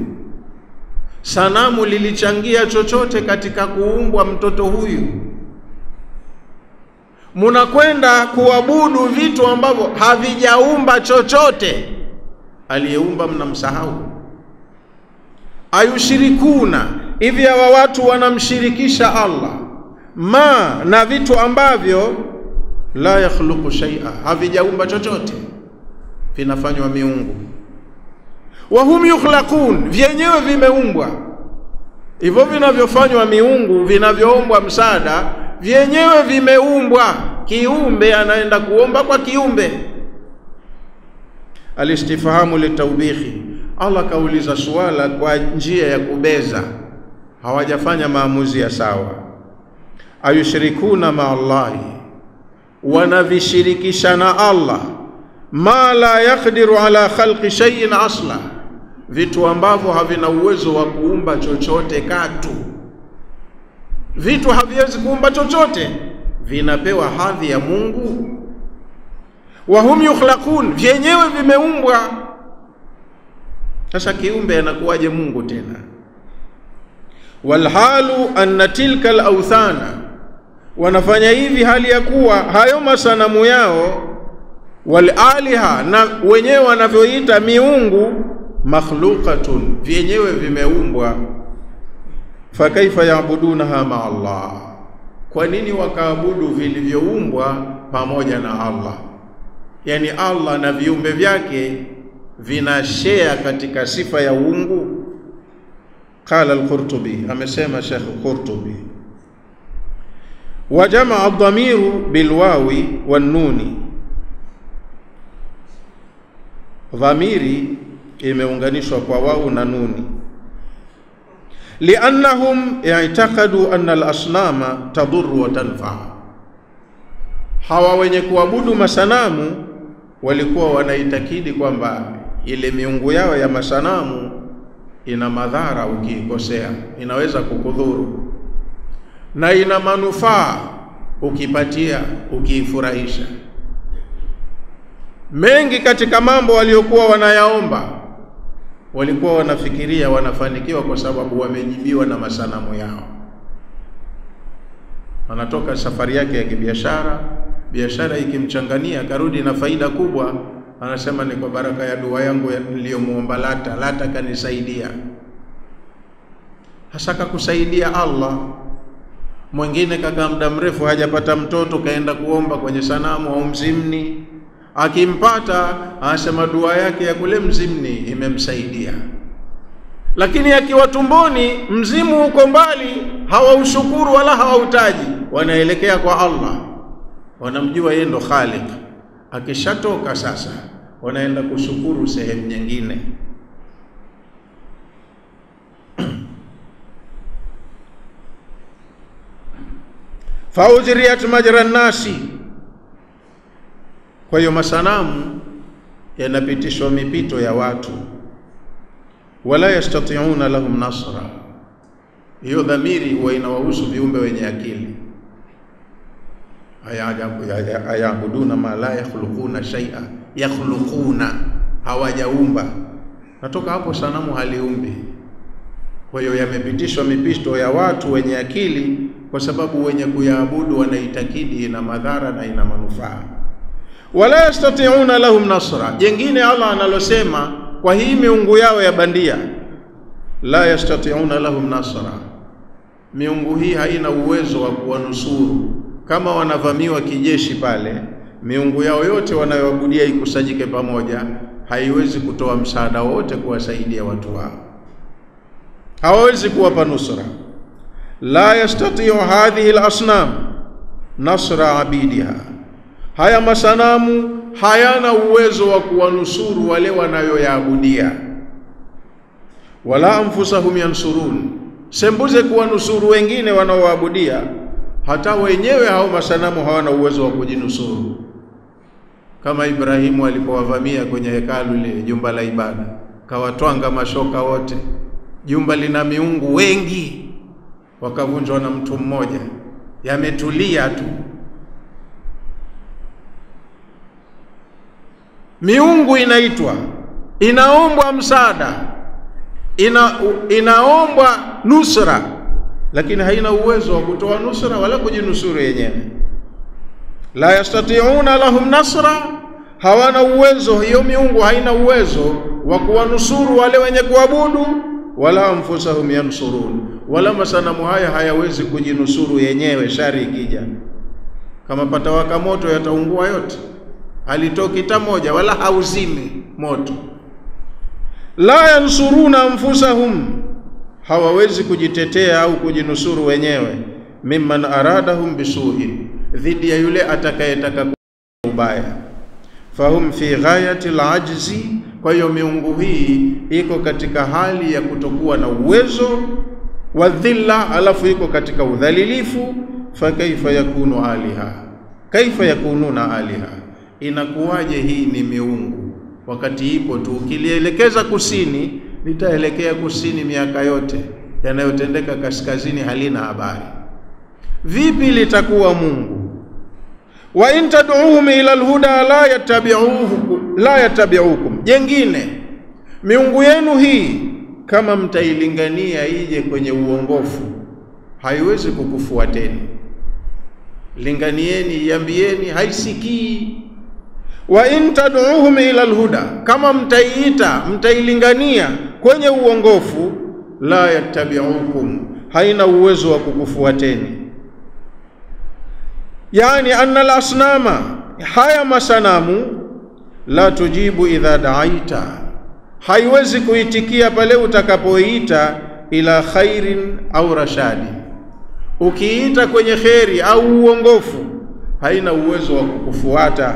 Sanamu lilichangia chochote katika kuumbwa mtoto huyu? Munakwenda kuabudu vitu ambavyo havijaumba chochote. Aliyeumba mnamsahau. Ayushirikuna, hivi hawa watu wanamshirikisha Allah ma, na vitu ambavyo la yakhluqu shay'a, havijaumba chochote, vinafanywa miungu. Wa hum yukhlaqun, vyenyewe vimeumbwa. Hivyo vinavyofanywa miungu, vinavyoombwa msaada, vyenyewe vimeumbwa. Kiumbe anaenda kuomba kwa kiumbe. Alistifhamu litawbihi, Allah kauliza swala kwa njia ya kubeza, hawajafanya maamuzi ya sawa. Ayushirikuna ma Allahi, wanavishirikisha na Allah ma la yaqdiru ala khalqi shay'in asla, vitu ambavyo havina uwezo wa kuumba chochote katu. Vitu haviwezi kuumba chochote, vinapewa hadhi ya Mungu. Wa hum yukhlaqun, vyenyewe vimeumbwa. Sasa kiumbe anakuwaje Mungu tena? Walhalu anna tilka al-awthana, wanafanya hivi hali ya kuwa hayo masanamu yao, wal-aliha, na wenyewe wanavyoita miungu, makhluqatun, vyenyewe vimeumbwa. Fakaifa yaabudunaha ma Allah, kwa nini wakaabudu vilivyoumbwa pamoja na Allah? Yani Allah na viumbe vyake vina share katika sifa ya uungu. Qala al-Qurtubi, amesema Sheikh Qurtubi, wa jamaa ad-dhamiru bilwawi wan-nuni, dhamiri imeunganishwa kwa wau na nuni. Liannahum i'taqadu anna al-asnama tadurru wa tanfa, hawa wenye kuabudu masanamu walikuwa wanaitakidi kwamba ile miungu yao ya masanamu ina madhara ukiikosea, inaweza kukudhuru, na ina manufaa ukipatia, ukiifurahisha. Mengi katika mambo waliokuwa wanayaomba walikuwa wanafikiria wanafanikiwa kwa sababu wamejibiwa na masanamu yao. Anatoka safari yake ya kibiashara, biashara ikimchangania, karudi na faida kubwa, anasema ni kwa baraka ya dua yangu niliyomuomba Lata kanisaidia. Hasaka kusaidia Allah. Mwingine kaka muda mrefu hajapata mtoto, kaenda kuomba kwenye sanamu au mzimni, akimpata anasema dua yake ya kule mzimni imemsaidia. Lakini akiwa tumboni, mzimu uko mbali, hawaushukuru wala hawautaji, wanaelekea kwa Allah, wanamjua yeye ndo Khaliq. Akishatoka sasa wanaenda kushukuru sehemu nyingine. Faujriyat majra nasi, kwa hiyo masanamu yanapitishwa mipito ya watu. Wala yastati'una lahum nasra, hiyo dhamiri huwa inawahusu viumbe wenye akili. Ayabuduna ma la yakhluquna shay'a, yakhluquna, hawajaumba. Natoka hapo sanamu haliumbi. Kwa hiyo yamepitishwa mipito ya watu wenye akili, kwa sababu wenye kuyaabudu wanaitakidi ina madhara na ina manufaa. Wala yastati'una lahum nasra, jengine Allah analosema kwa hii miungu yao ya bandia, la yastati'una lahum nasra, miungu hii haina uwezo wa kuwanusuru. Kama wanavamiwa kijeshi pale, miungu yao yote wanayoabudia ikusanyike pamoja, haiwezi kutoa msaada wote kuwasaidia watu wao, hawawezi kuwapa nusra. La yastati'u hadhihi al-asnam nasra abidiha, haya masanamu hayana uwezo wa kuwanusuru wale wanayoyaabudia. wala anfusahum yansurun, sembuze kuwanusuru wengine wanaoabudia, hata wenyewe hao masanamu hawana uwezo wa kujinusuru. Kama Ibrahimu alipowavamia kwenye hekalu ile, jumba la ibada, kawatwanga mashoka wote, jumba lina miungu wengi, wakavunjwa na mtu mmoja, yametulia tu. Miungu inaitwa, inaombwa msaada, inaombwa nusra, lakini haina uwezo wa kutoa nusra wala kujinusuru yenyewe. La yastati'una lahum nasra, hawana uwezo, hiyo miungu haina uwezo wa kuwanusuru wale wenye kuabudu. Wala anfusahum yansurun, wala masanamu haya hayawezi kujinusuru yenyewe shari ikija. Kama patawaka moto yataungua yote, halitoki hata moja, wala hauzimi moto. La yansuruna anfusahum, hawawezi kujitetea au kujinusuru wenyewe. Mimman aradahum bisu'in, dhidi ya yule atakayetaka ubaya. Fahum fi ghayati al-ajzi, kwa hiyo miungu hii iko katika hali ya kutokuwa na uwezo wa dhilla, alafu iko katika udhalilifu. Fa kaifa yakunu aliha, kaifa yakununa aliha, inakuwaje hii ni miungu wakati ipo tu? Ukilielekeza kusini litaelekea kusini miaka yote, yanayotendeka kaskazini halina habari. Vipi litakuwa Mungu? Wa in tad'uhum ila alhuda la yattabi'ukum, jengine miungu yenu hii kama mtailingania ije kwenye uongofu haiwezi kukufuateni. Linganieni, iambieni, haisikii. Wa in tad'uhum ila alhuda, kama mtailingania kwenye uongofu, la yattabi'ukum, haina uwezo wa kukufuateni. Yani anna al-asnama, haya masanamu, la tujibu idha da'aita, haiwezi kuitikia pale utakapoita, ila khairin au rashadi, ukiita kwenye khairi au uongofu haina uwezo wa kukufuata.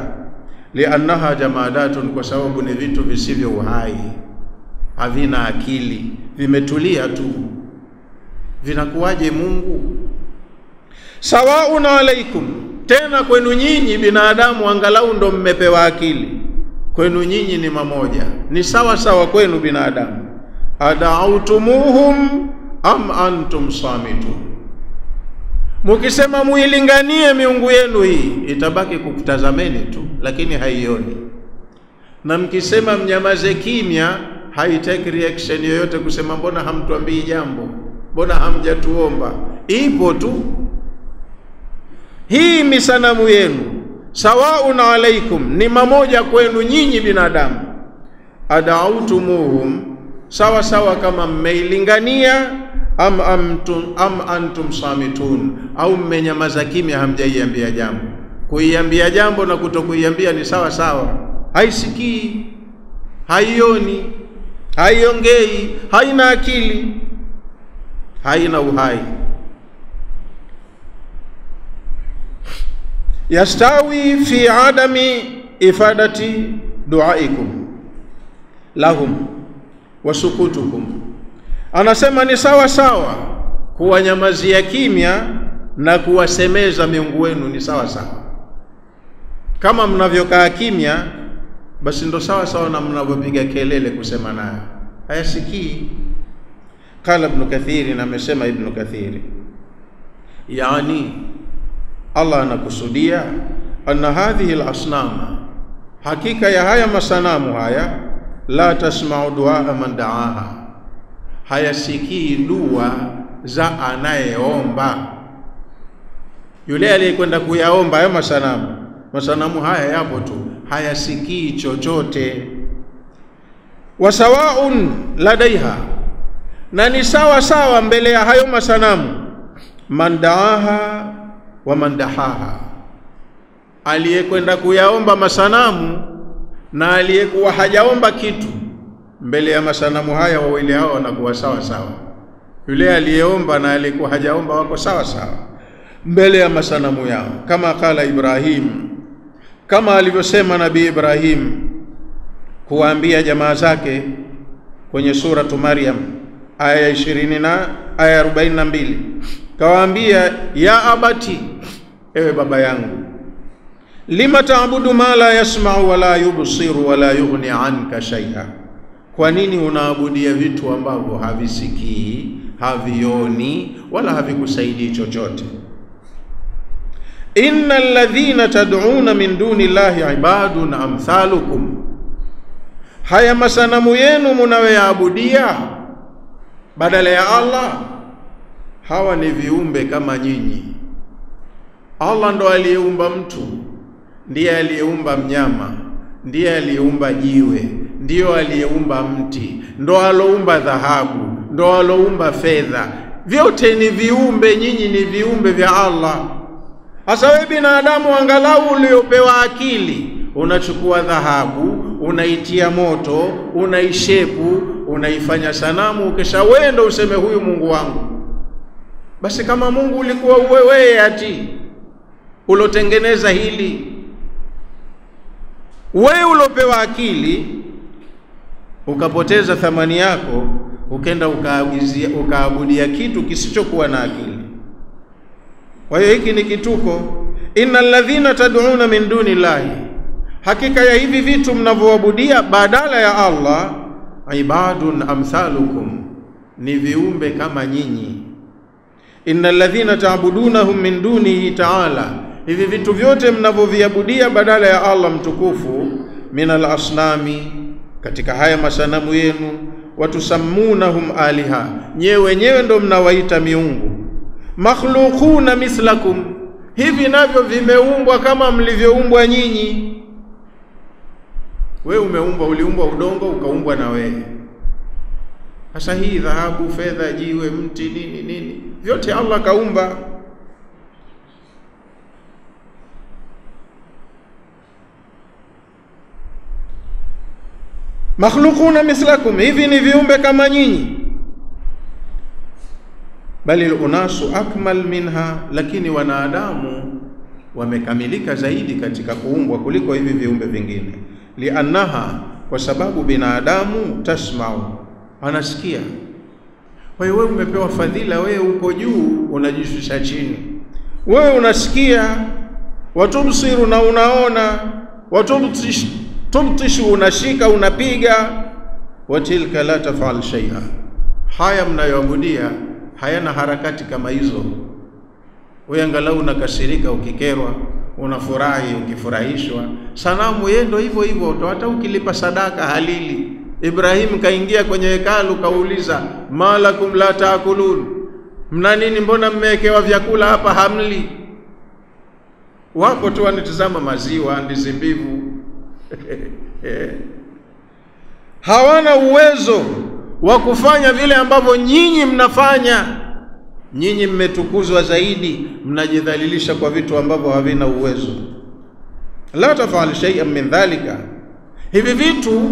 Liannaha jamadatun, kwa sababu ni vitu visivyo uhai, havina akili, vimetulia tu. Vinakuwaje Mungu? Sawaun alaikum, tena kwenu nyinyi binadamu angalau ndo mmepewa akili, kwenu nyinyi ni mamoja, ni sawa sawa kwenu binadamu. Adautumuhum am antum samitun, mukisema muilinganie miungu yenu hii itabaki kukutazameni tu, lakini haioni. Na mkisema mnyamaze kimya, haitaki reaction yoyote kusema mbona hamtuambii jambo, mbona hamjatuomba, ipo tu. Hii misanamu yenu sawaun alaikum, ni mamoja kwenu nyinyi binadamu. Adautumuhum, sawa sawa kama mmeilingania, am antum samitun, au mmenyamaza kimya, hamjaiambia jambo. Kuiambia jambo na kutokuiambia ni sawa sawa. Haisikii, haioni, haiongei, haina akili, haina uhai. Yastawi fi adami ifadati duaikum lahum wa sukutukum, anasema ni sawa sawa kuwanyamazia kimya na kuwasemeza miungu wenu, ni sawa sawa. Kama mnavyokaa kimya, basi ndo sawa sawa na mnavyopiga kelele kusema nayo, hayasikii. Qala Ibn Kathir, na amesema Ibn Kathir, yani Allah anakusudia anna hadhihi al-asnama, hakika ya haya masanamu haya, la tasma'u du'a man da'aha, hayasikii dua za anayeomba. Yule aliyekwenda kuyaomba haya masanamu haya yapo tu, hayasikii chochote. Wasawaun ladaiha, na ni sawa sawa mbele ya hayo masanamu, man da'aha wa man dahaha, aliyekwenda kuyaomba masanamu na aliyekuwa hajaomba kitu, mbele ya masanamu haya wawili hao wanakuwa sawa sawa. Yule aliyeomba na aliyekuwa hajaomba wako sawa sawa mbele ya masanamu yao. Kama kala Ibrahim, kama alivyosema Nabii Ibrahim kuwaambia jamaa zake kwenye suratu Maryam, aya 20 na aya 42, kawaambia ya abati, ewe baba yangu, lima ta'budu ma la yasma'u wa la yubsiru wa la yughni anka shay'a, kwa nini unaabudia vitu ambavyo havisikii, havioni wala havikusaidii chochote? Innal ladhina tad'una min duni llahi ibadun amthalukum, haya masanamu yenu munayoyaabudia badala ya Allah, hawa ni viumbe kama nyinyi. Allah ndo aliyeumba mtu, ndiye aliyeumba mnyama, ndiye aliyeumba jiwe, ndiyo aliyeumba mti, ndo aloumba dhahabu, ndo aloumba fedha. Vyote ni viumbe, nyinyi ni viumbe vya Allah. Hasa wewe binadamu, angalau uliopewa akili, unachukua dhahabu, unaitia moto, unaishepu, unaifanya sanamu, ukisha wendo useme huyu Mungu wangu. Basi kama Mungu ulikuwa wewe ati ulotengeneza hili, wewe ulopewa akili ukapoteza thamani yako, ukenda ukaabudia kitu kisichokuwa na akili. Kwa hiyo hiki ni kituko. Innal ladhina tad'una min duni llahi, hakika ya hivi vitu mnavyoabudia badala ya Allah, ibadun amthalukum, ni viumbe kama nyinyi. Innal ladhina ta'budunahum min dunihi ta'ala, hivi vitu vyote mnavyoviabudia badala ya Allah mtukufu, minal asnami, katika haya masanamu yenu, watusammunahum aliha, nyewe wenyewe ndo mnawaita miungu. Makhluquna mithlakum, hivi navyo vimeumbwa kama mlivyoumbwa nyinyi. Wewe uliumbwa udongo, ukaumbwa na wewe. Sasa hii dhahabu, fedha, jiwe, mti, nini vyote Allah kaumba. Makhluquna mithlakum, hivi ni viumbe kama nyinyi. Bali unasu akmal minha, lakini wanadamu wamekamilika zaidi katika kuumbwa kuliko hivi viumbe vingine. Liannaha, kwa sababu binadamu tasma'u, anasikia. Kwa hiyo wewe umepewa fadhila, wewe uko juu unajishusha chini. Wewe unasikia, watubsiru na unaona, watubtishu unashika unapiga, watilka la tafal shay'a, haya mnayoabudia hayana harakati kama hizo. Wewe angalau unakasirika ukikerwa, unafurahi ukifurahishwa. Sanamu yendo hivyo hivyo, hata ukilipa sadaka halili. Ibrahim kaingia kwenye hekalu, kauliza malakum la taakulun, mna nini, mbona mmewekewa vyakula hapa hamli? Wako tu wanatazama maziwa, ndizi mbivu. Hawana uwezo wa kufanya vile ambavyo nyinyi mnafanya. Nyinyi mmetukuzwa zaidi, mnajidhalilisha kwa vitu ambavyo havina uwezo. La tafal shay'an min dhalika, hivi vitu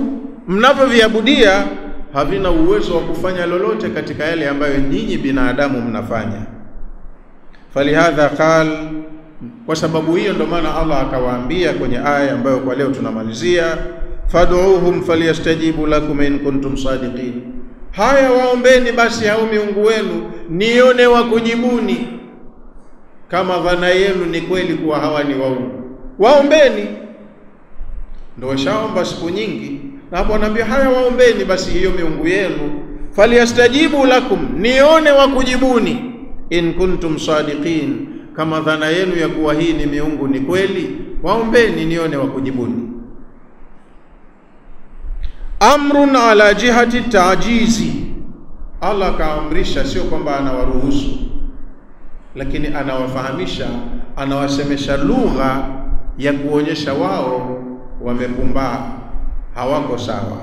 mnavyoviabudia havina uwezo wa kufanya lolote katika yale ambayo nyinyi binadamu mnafanya. Falihadha qal, kwa sababu hiyo ndo maana Allah akawaambia kwenye aya ambayo kwa leo tunamalizia, fad'uuhum falyastajibu lakum in kuntum sadiqin, haya waombeni basi hao miungu wenu nione wakujibuni, kama dhana yenu ni kweli kuwa hawa ni waungu. Waombeni. Ndio washaomba siku nyingi, na hapo anaambia haya waombeni basi hiyo miungu yenu, falyastajibu lakum, nione wakujibuni, in kuntum sadiqin, kama dhana yenu ya kuwa hii ni miungu ni kweli, waombeni nione wakujibuni. Amrun ala jihati ta'jizi, Allah kaamrisha, sio kwamba anawaruhusu, lakini anawafahamisha, anawasemesha lugha ya kuonyesha wao wamepumbaa, hawako sawa.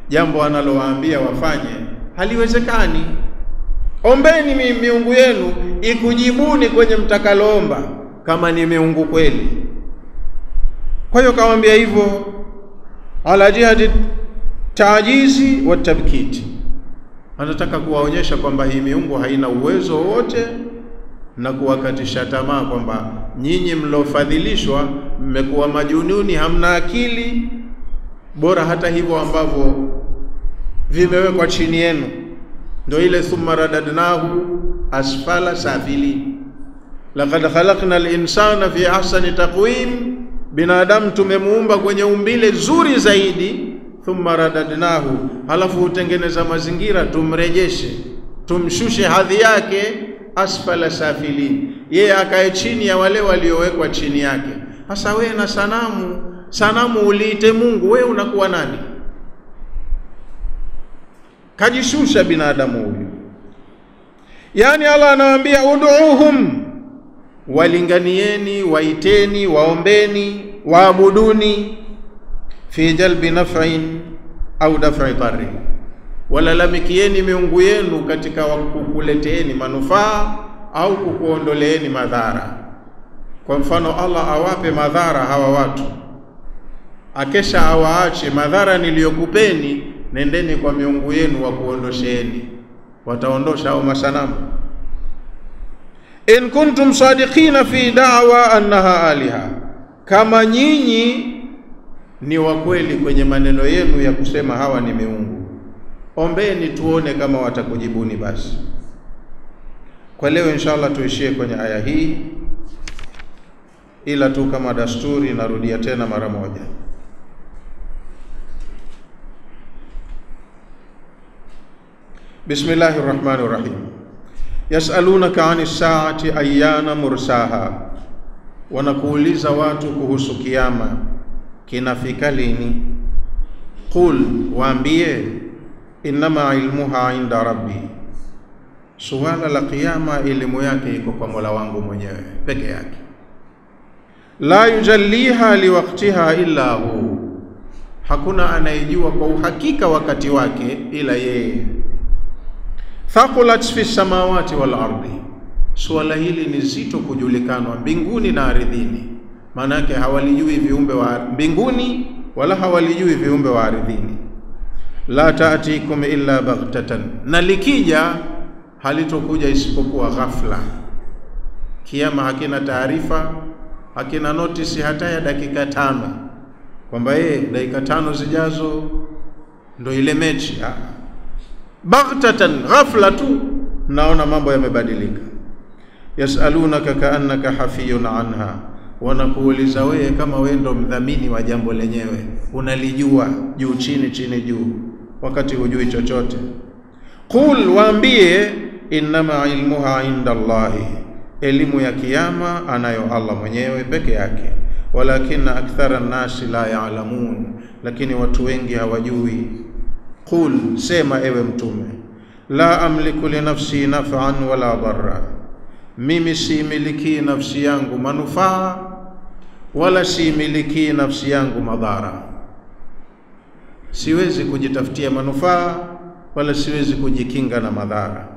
Jambo analowaambia wafanye haliwezekani. Ombeni miungu yenu ikujibuni kwenye mtakaloomba, kama ni miungu kweli. Kwa hiyo kawaambia hivyo, ala jihati ta'jizi wa tabkiti, anataka kuwaonyesha kwamba hii miungu haina uwezo wote, na kuwakatisha tamaa kwamba nyinyi mlofadhilishwa mmekuwa majununi, hamna akili, bora hata hivyo ambavyo vimewekwa chini yenu. Ndio ile thumma radadnahu asfala safili. Laqad khalaqna al-insana fi ahsani taqwim, binadamu tumemuumba kwenye umbile zuri zaidi. Thumma radadnahu, halafu utengeneza mazingira tumrejeshe, tumshushe hadhi yake asfala safilin, yeye akae chini ya wale waliowekwa chini yake. Sasa wewe na sanamu uliite Mungu, wewe unakuwa nani? Kajishusha binadamu huyu. Yani Allah anawaambia ud'uuhum, walinganieni, waiteni, waombeni, waabuduni, fi jalbi naf'in au daf'i darri, walalamikieni miungu yenu katika kukuleteeni manufaa au kukuondoleeni madhara. Kwa mfano Allah awape madhara hawa watu, akesha awaache madhara niliyokupeni, nendeni kwa miungu yenu wa kuondosheeni. Wataondosha hao masanamu. In kuntum sadiqina fi da'wa annaha aliha, kama nyinyi ni wa kweli kwenye maneno yenu ya kusema hawa ni miungu, ombeni tuone kama watakujibuni. Basi kwa leo inshallah tuishie kwenye aya hii, ila tu kama dasturi narudia tena mara moja. Bismillahir Rahmanir Rahim. Yas'alunaka 'anis sa'ati ayyana mursaha, wanakuuliza watu kuhusu kiyama kinafika lini. Qul, waambie, innama ilmuha inda rabbi, suala la kiyama elimu yake iko kwa Mola wangu mwenyewe peke yake. La yujalliha liwaqtiha illa hu, hakuna anayejua kwa uhakika wakati wake ila yeye. Thaqulat fi samawati wal ardi, suala hili ni zito kujulikanwa mbinguni na ardhini. Maana yake hawalijui viumbe wa mbinguni wala hawalijui viumbe wa ardhini. La ta'tikum illa baghtatan, na likija halitokuja isipokuwa ghafla. Kiyama hakina taarifa, hakina notice hata ya dakika 5 kwamba dakika 5 zijazo ndo ile mechi. Baghtatan, ghafla tu naona mambo yamebadilika. Yasalunaka kaannaka hafiyun anha, wanakuuliza wewe kama wewe ndo mdhamini wa jambo lenyewe, unalijua juu chini chini juu, wakati hujui chochote. Qul, waambie, innama ilmuha inda Allahi, elimu ya kiyama anayo Allah mwenyewe peke yake. Walakinna akthara an-nasi la ya'lamun, lakini watu wengi hawajui. Qul, sema ewe mtume, la amliku li nafsi naf'an wala darra, mimi similiki nafsi yangu manufaa wala similiki nafsi yangu madhara. Siwezi kujitafutia manufaa wala siwezi kujikinga na madhara,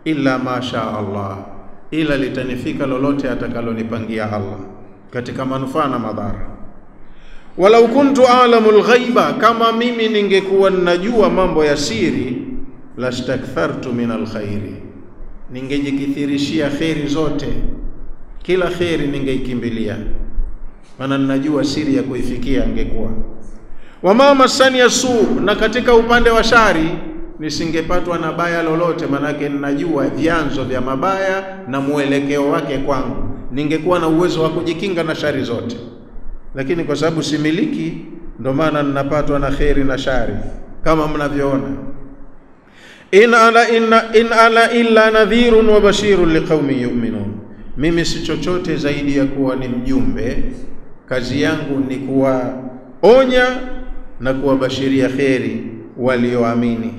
illa masha Allah, ila litanifika lolote atakalonipangia Allah katika manufaa na madhara. Walau kuntu a'lamul ghaiba, kama mimi ningekuwa ninajua mambo ya siri, lastakthartu minal khairi, ningejikithirishia khairi zote, kila khairi ningeikimbilia, maana ninajua siri ya kuifikia angekuwa. Wama masani yasu, na katika upande wa shari nisingepatwa na baya lolote, manake ninajua vyanzo vya mabaya na muelekeo wake kwangu, ningekuwa na uwezo wa kujikinga na shari zote. Lakini kwa sababu similiki, ndo maana ninapatwa na khairi na shari kama mnavyoona. In ala illa nadhirun wa bashirun liqaumin yu'minun, mimi si chochote zaidi ya kuwa ni mjumbe. Kazi yangu ni kuwaonya na kuwabashiria khairi walioamini.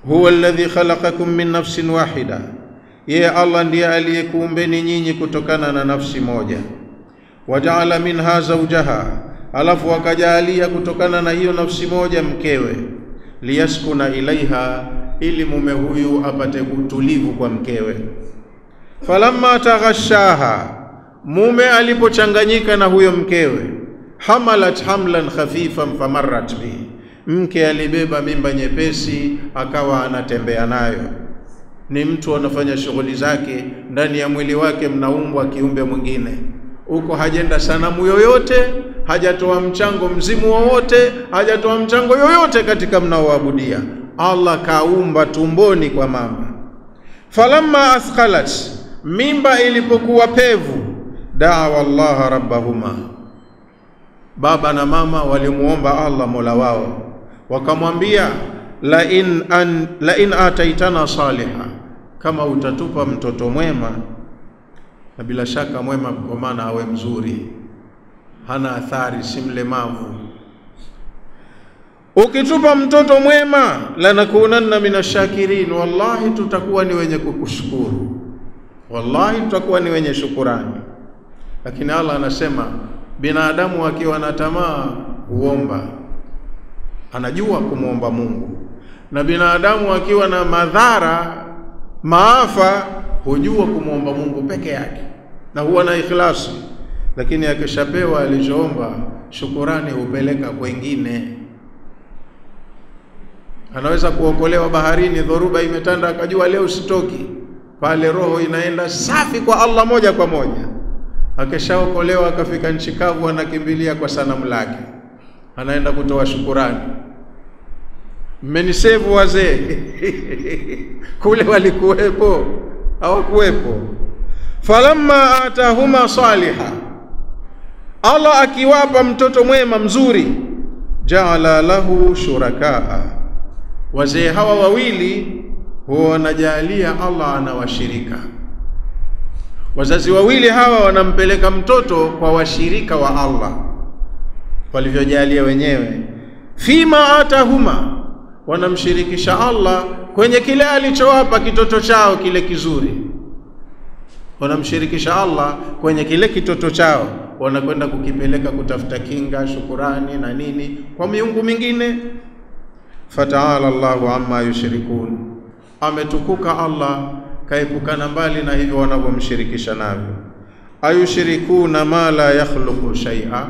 Huwa alladhi khalaqakum min nafsin wahida, yeye Allah ndiye aliyekuumbeni nyinyi kutokana na nafsi moja. Waja'ala minha zawjaha, alafu akajalia kutokana na hiyo nafsi moja mkewe. Liyaskuna ilaiha, ili mume huyu apate utulivu kwa mkewe. Falamma taghashaha, mume alipochanganyika na huyo mkewe, hamalat hamlan khafifan famarrat bihi, mke alibeba mimba nyepesi akawa anatembea nayo. Ni mtu anafanya shughuli zake, ndani ya mwili wake mnaumbwa kiumbe mwingine. Huko hajenda sanamu yoyote, hajatoa mchango mzimu wowote, hajatoa mchango yoyote katika mnaoabudia. Allah kaumba tumboni kwa mama. Falamma athqalat, mimba ilipokuwa pevu, da'wa Allah rabbahuma, baba na mama walimuomba Allah mola wao, wakamwambia la in ataitana saliha, kama utatupa mtoto mwema, na bila shaka mwema kwa maana awe mzuri, hana athari, si mlemavu. Ukitupa mtoto mwema, lanakunanna minashakirin, wallahi tutakuwa ni wenye kukushukuru, wallahi tutakuwa ni wenye shukurani. Lakini Allah anasema binadamu akiwa na tamaa huomba, anajua kumuomba Mungu, na binadamu akiwa na madhara, maafa, hujua kumuomba Mungu peke yake na huwa na ikhlasi. Lakini akishapewa alichoomba, shukurani hupeleka kwengine. Anaweza kuokolewa baharini, dhoruba imetanda, akajua leo sitoki, pale roho inaenda safi kwa Allah moja kwa moja. Akishaokolewa akafika nchi kavu, anakimbilia kwa sanamu lake, anaenda kutoa shukurani. Mmenisevu wazee kule walikuwepo hawakuwepo. Falamma atahuma saliha, Allah akiwapa mtoto mwema mzuri, ja'ala lahu shurakaa, wazee hawa wawili huwa wanajalia Allah anawashirika. Wazazi wawili hawa wanampeleka mtoto kwa washirika wa Allah walivyojalia wenyewe. Fima atahuma, wanamshirikisha Allah kwenye kile alichowapa kitoto chao kile kizuri. Wanamshirikisha Allah kwenye kile kitoto chao, wanakwenda kukipeleka kutafuta kinga, shukurani na nini kwa miungu mingine. Fata'ala Allahu amma yushrikun, ametukuka Allah, kaepukana mbali na hivyo wanavyomshirikisha navyo. Ayushirikuna ma la yakhluqu shay'a,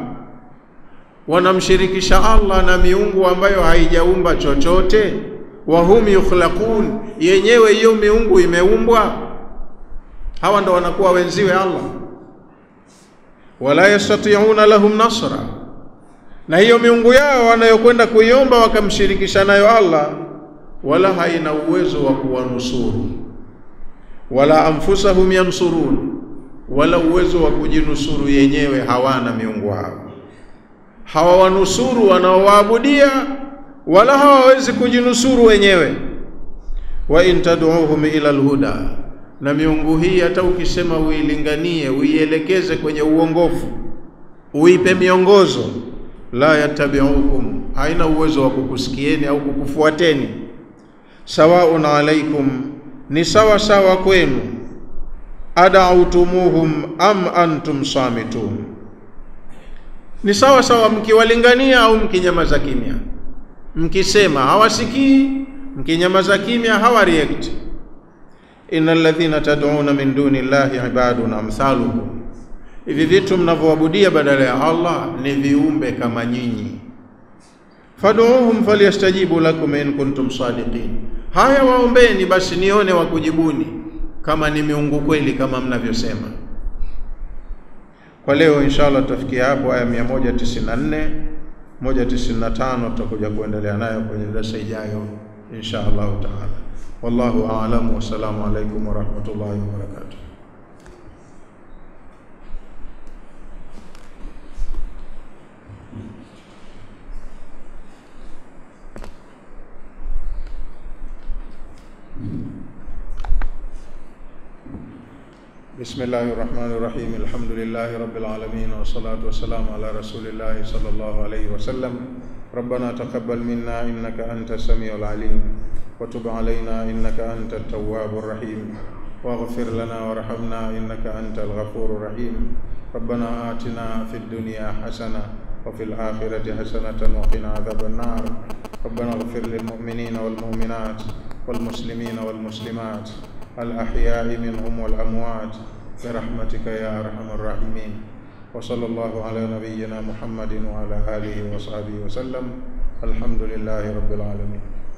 wanamshirikisha Allah na miungu ambayo haijaumba chochote. Wa hum yukhlaqun, yenyewe hiyo miungu imeumbwa. Hawa ndo wanakuwa wenziwe Allah. Wala yastati'una lahum nasra, na hiyo miungu yao wanayokwenda kuiomba wakamshirikisha nayo Allah, wala haina uwezo wa kuwanusuru. Wala anfusahum yansurun, wala uwezo wa kujinusuru yenyewe hawana miungu hao. Hawawanusuru wanaowaabudia, wala hawawezi kujinusuru wenyewe. Wa in tad'uhum ila alhuda, na miungu hii hata ukisema uilinganie, uielekeze kwenye uongofu, uipe miongozo, la yatabi'ukum, haina uwezo wa kukusikieni au kukufuateni. Sawaun alaikum, ni sawa sawa kwenu, ad'autumuhum am antum samitun, ni sawa sawa mkiwalingania au mkinyamaza kimya. Mkisema hawasikii, mkinyamaza kimya hawa react. Innal ladhina tad'una min duni llahi ibadun amthalukum, hivi vitu mnavyoabudia badala ya Allah ni viumbe kama nyinyi. Fad'uhum falyastajibu lakum in kuntum sadiqin, haya waombeni basi nione wakujibuni kama ni miungu kweli kama mnavyosema. Kwa leo inshallah tutafikia hapo aya 194, 195 tutakuja kuendelea nayo kwenye darasa ijayo inshallah taala. Wallahu a'lam, wa salamu alaykum wa rahmatullahi wa barakatuh. بسم الله الرحمن الرحيم. الحمد لله رب العالمين، والصلاة والسلام على رسول الله صلى الله عليه وسلم. ربنا تقبل منا إنك أنت السميع العليم، وتب علينا إنك أنت التواب الرحيم، واغفر لنا وارحمنا إنك أنت الغفور الرحيم. ربنا آتنا في الدنيا حسنة وفي الآخرة حسنة وقنا عذاب النار. ربنا اغفر للمؤمنين والمؤمنات والمسلمين والمسلمات الأحياء منهم والأموات برحمتك يا أرحم الراحمين. وصلى الله على نبينا محمد وعلى آله وصحبه وسلم. الحمد لله رب العالمين.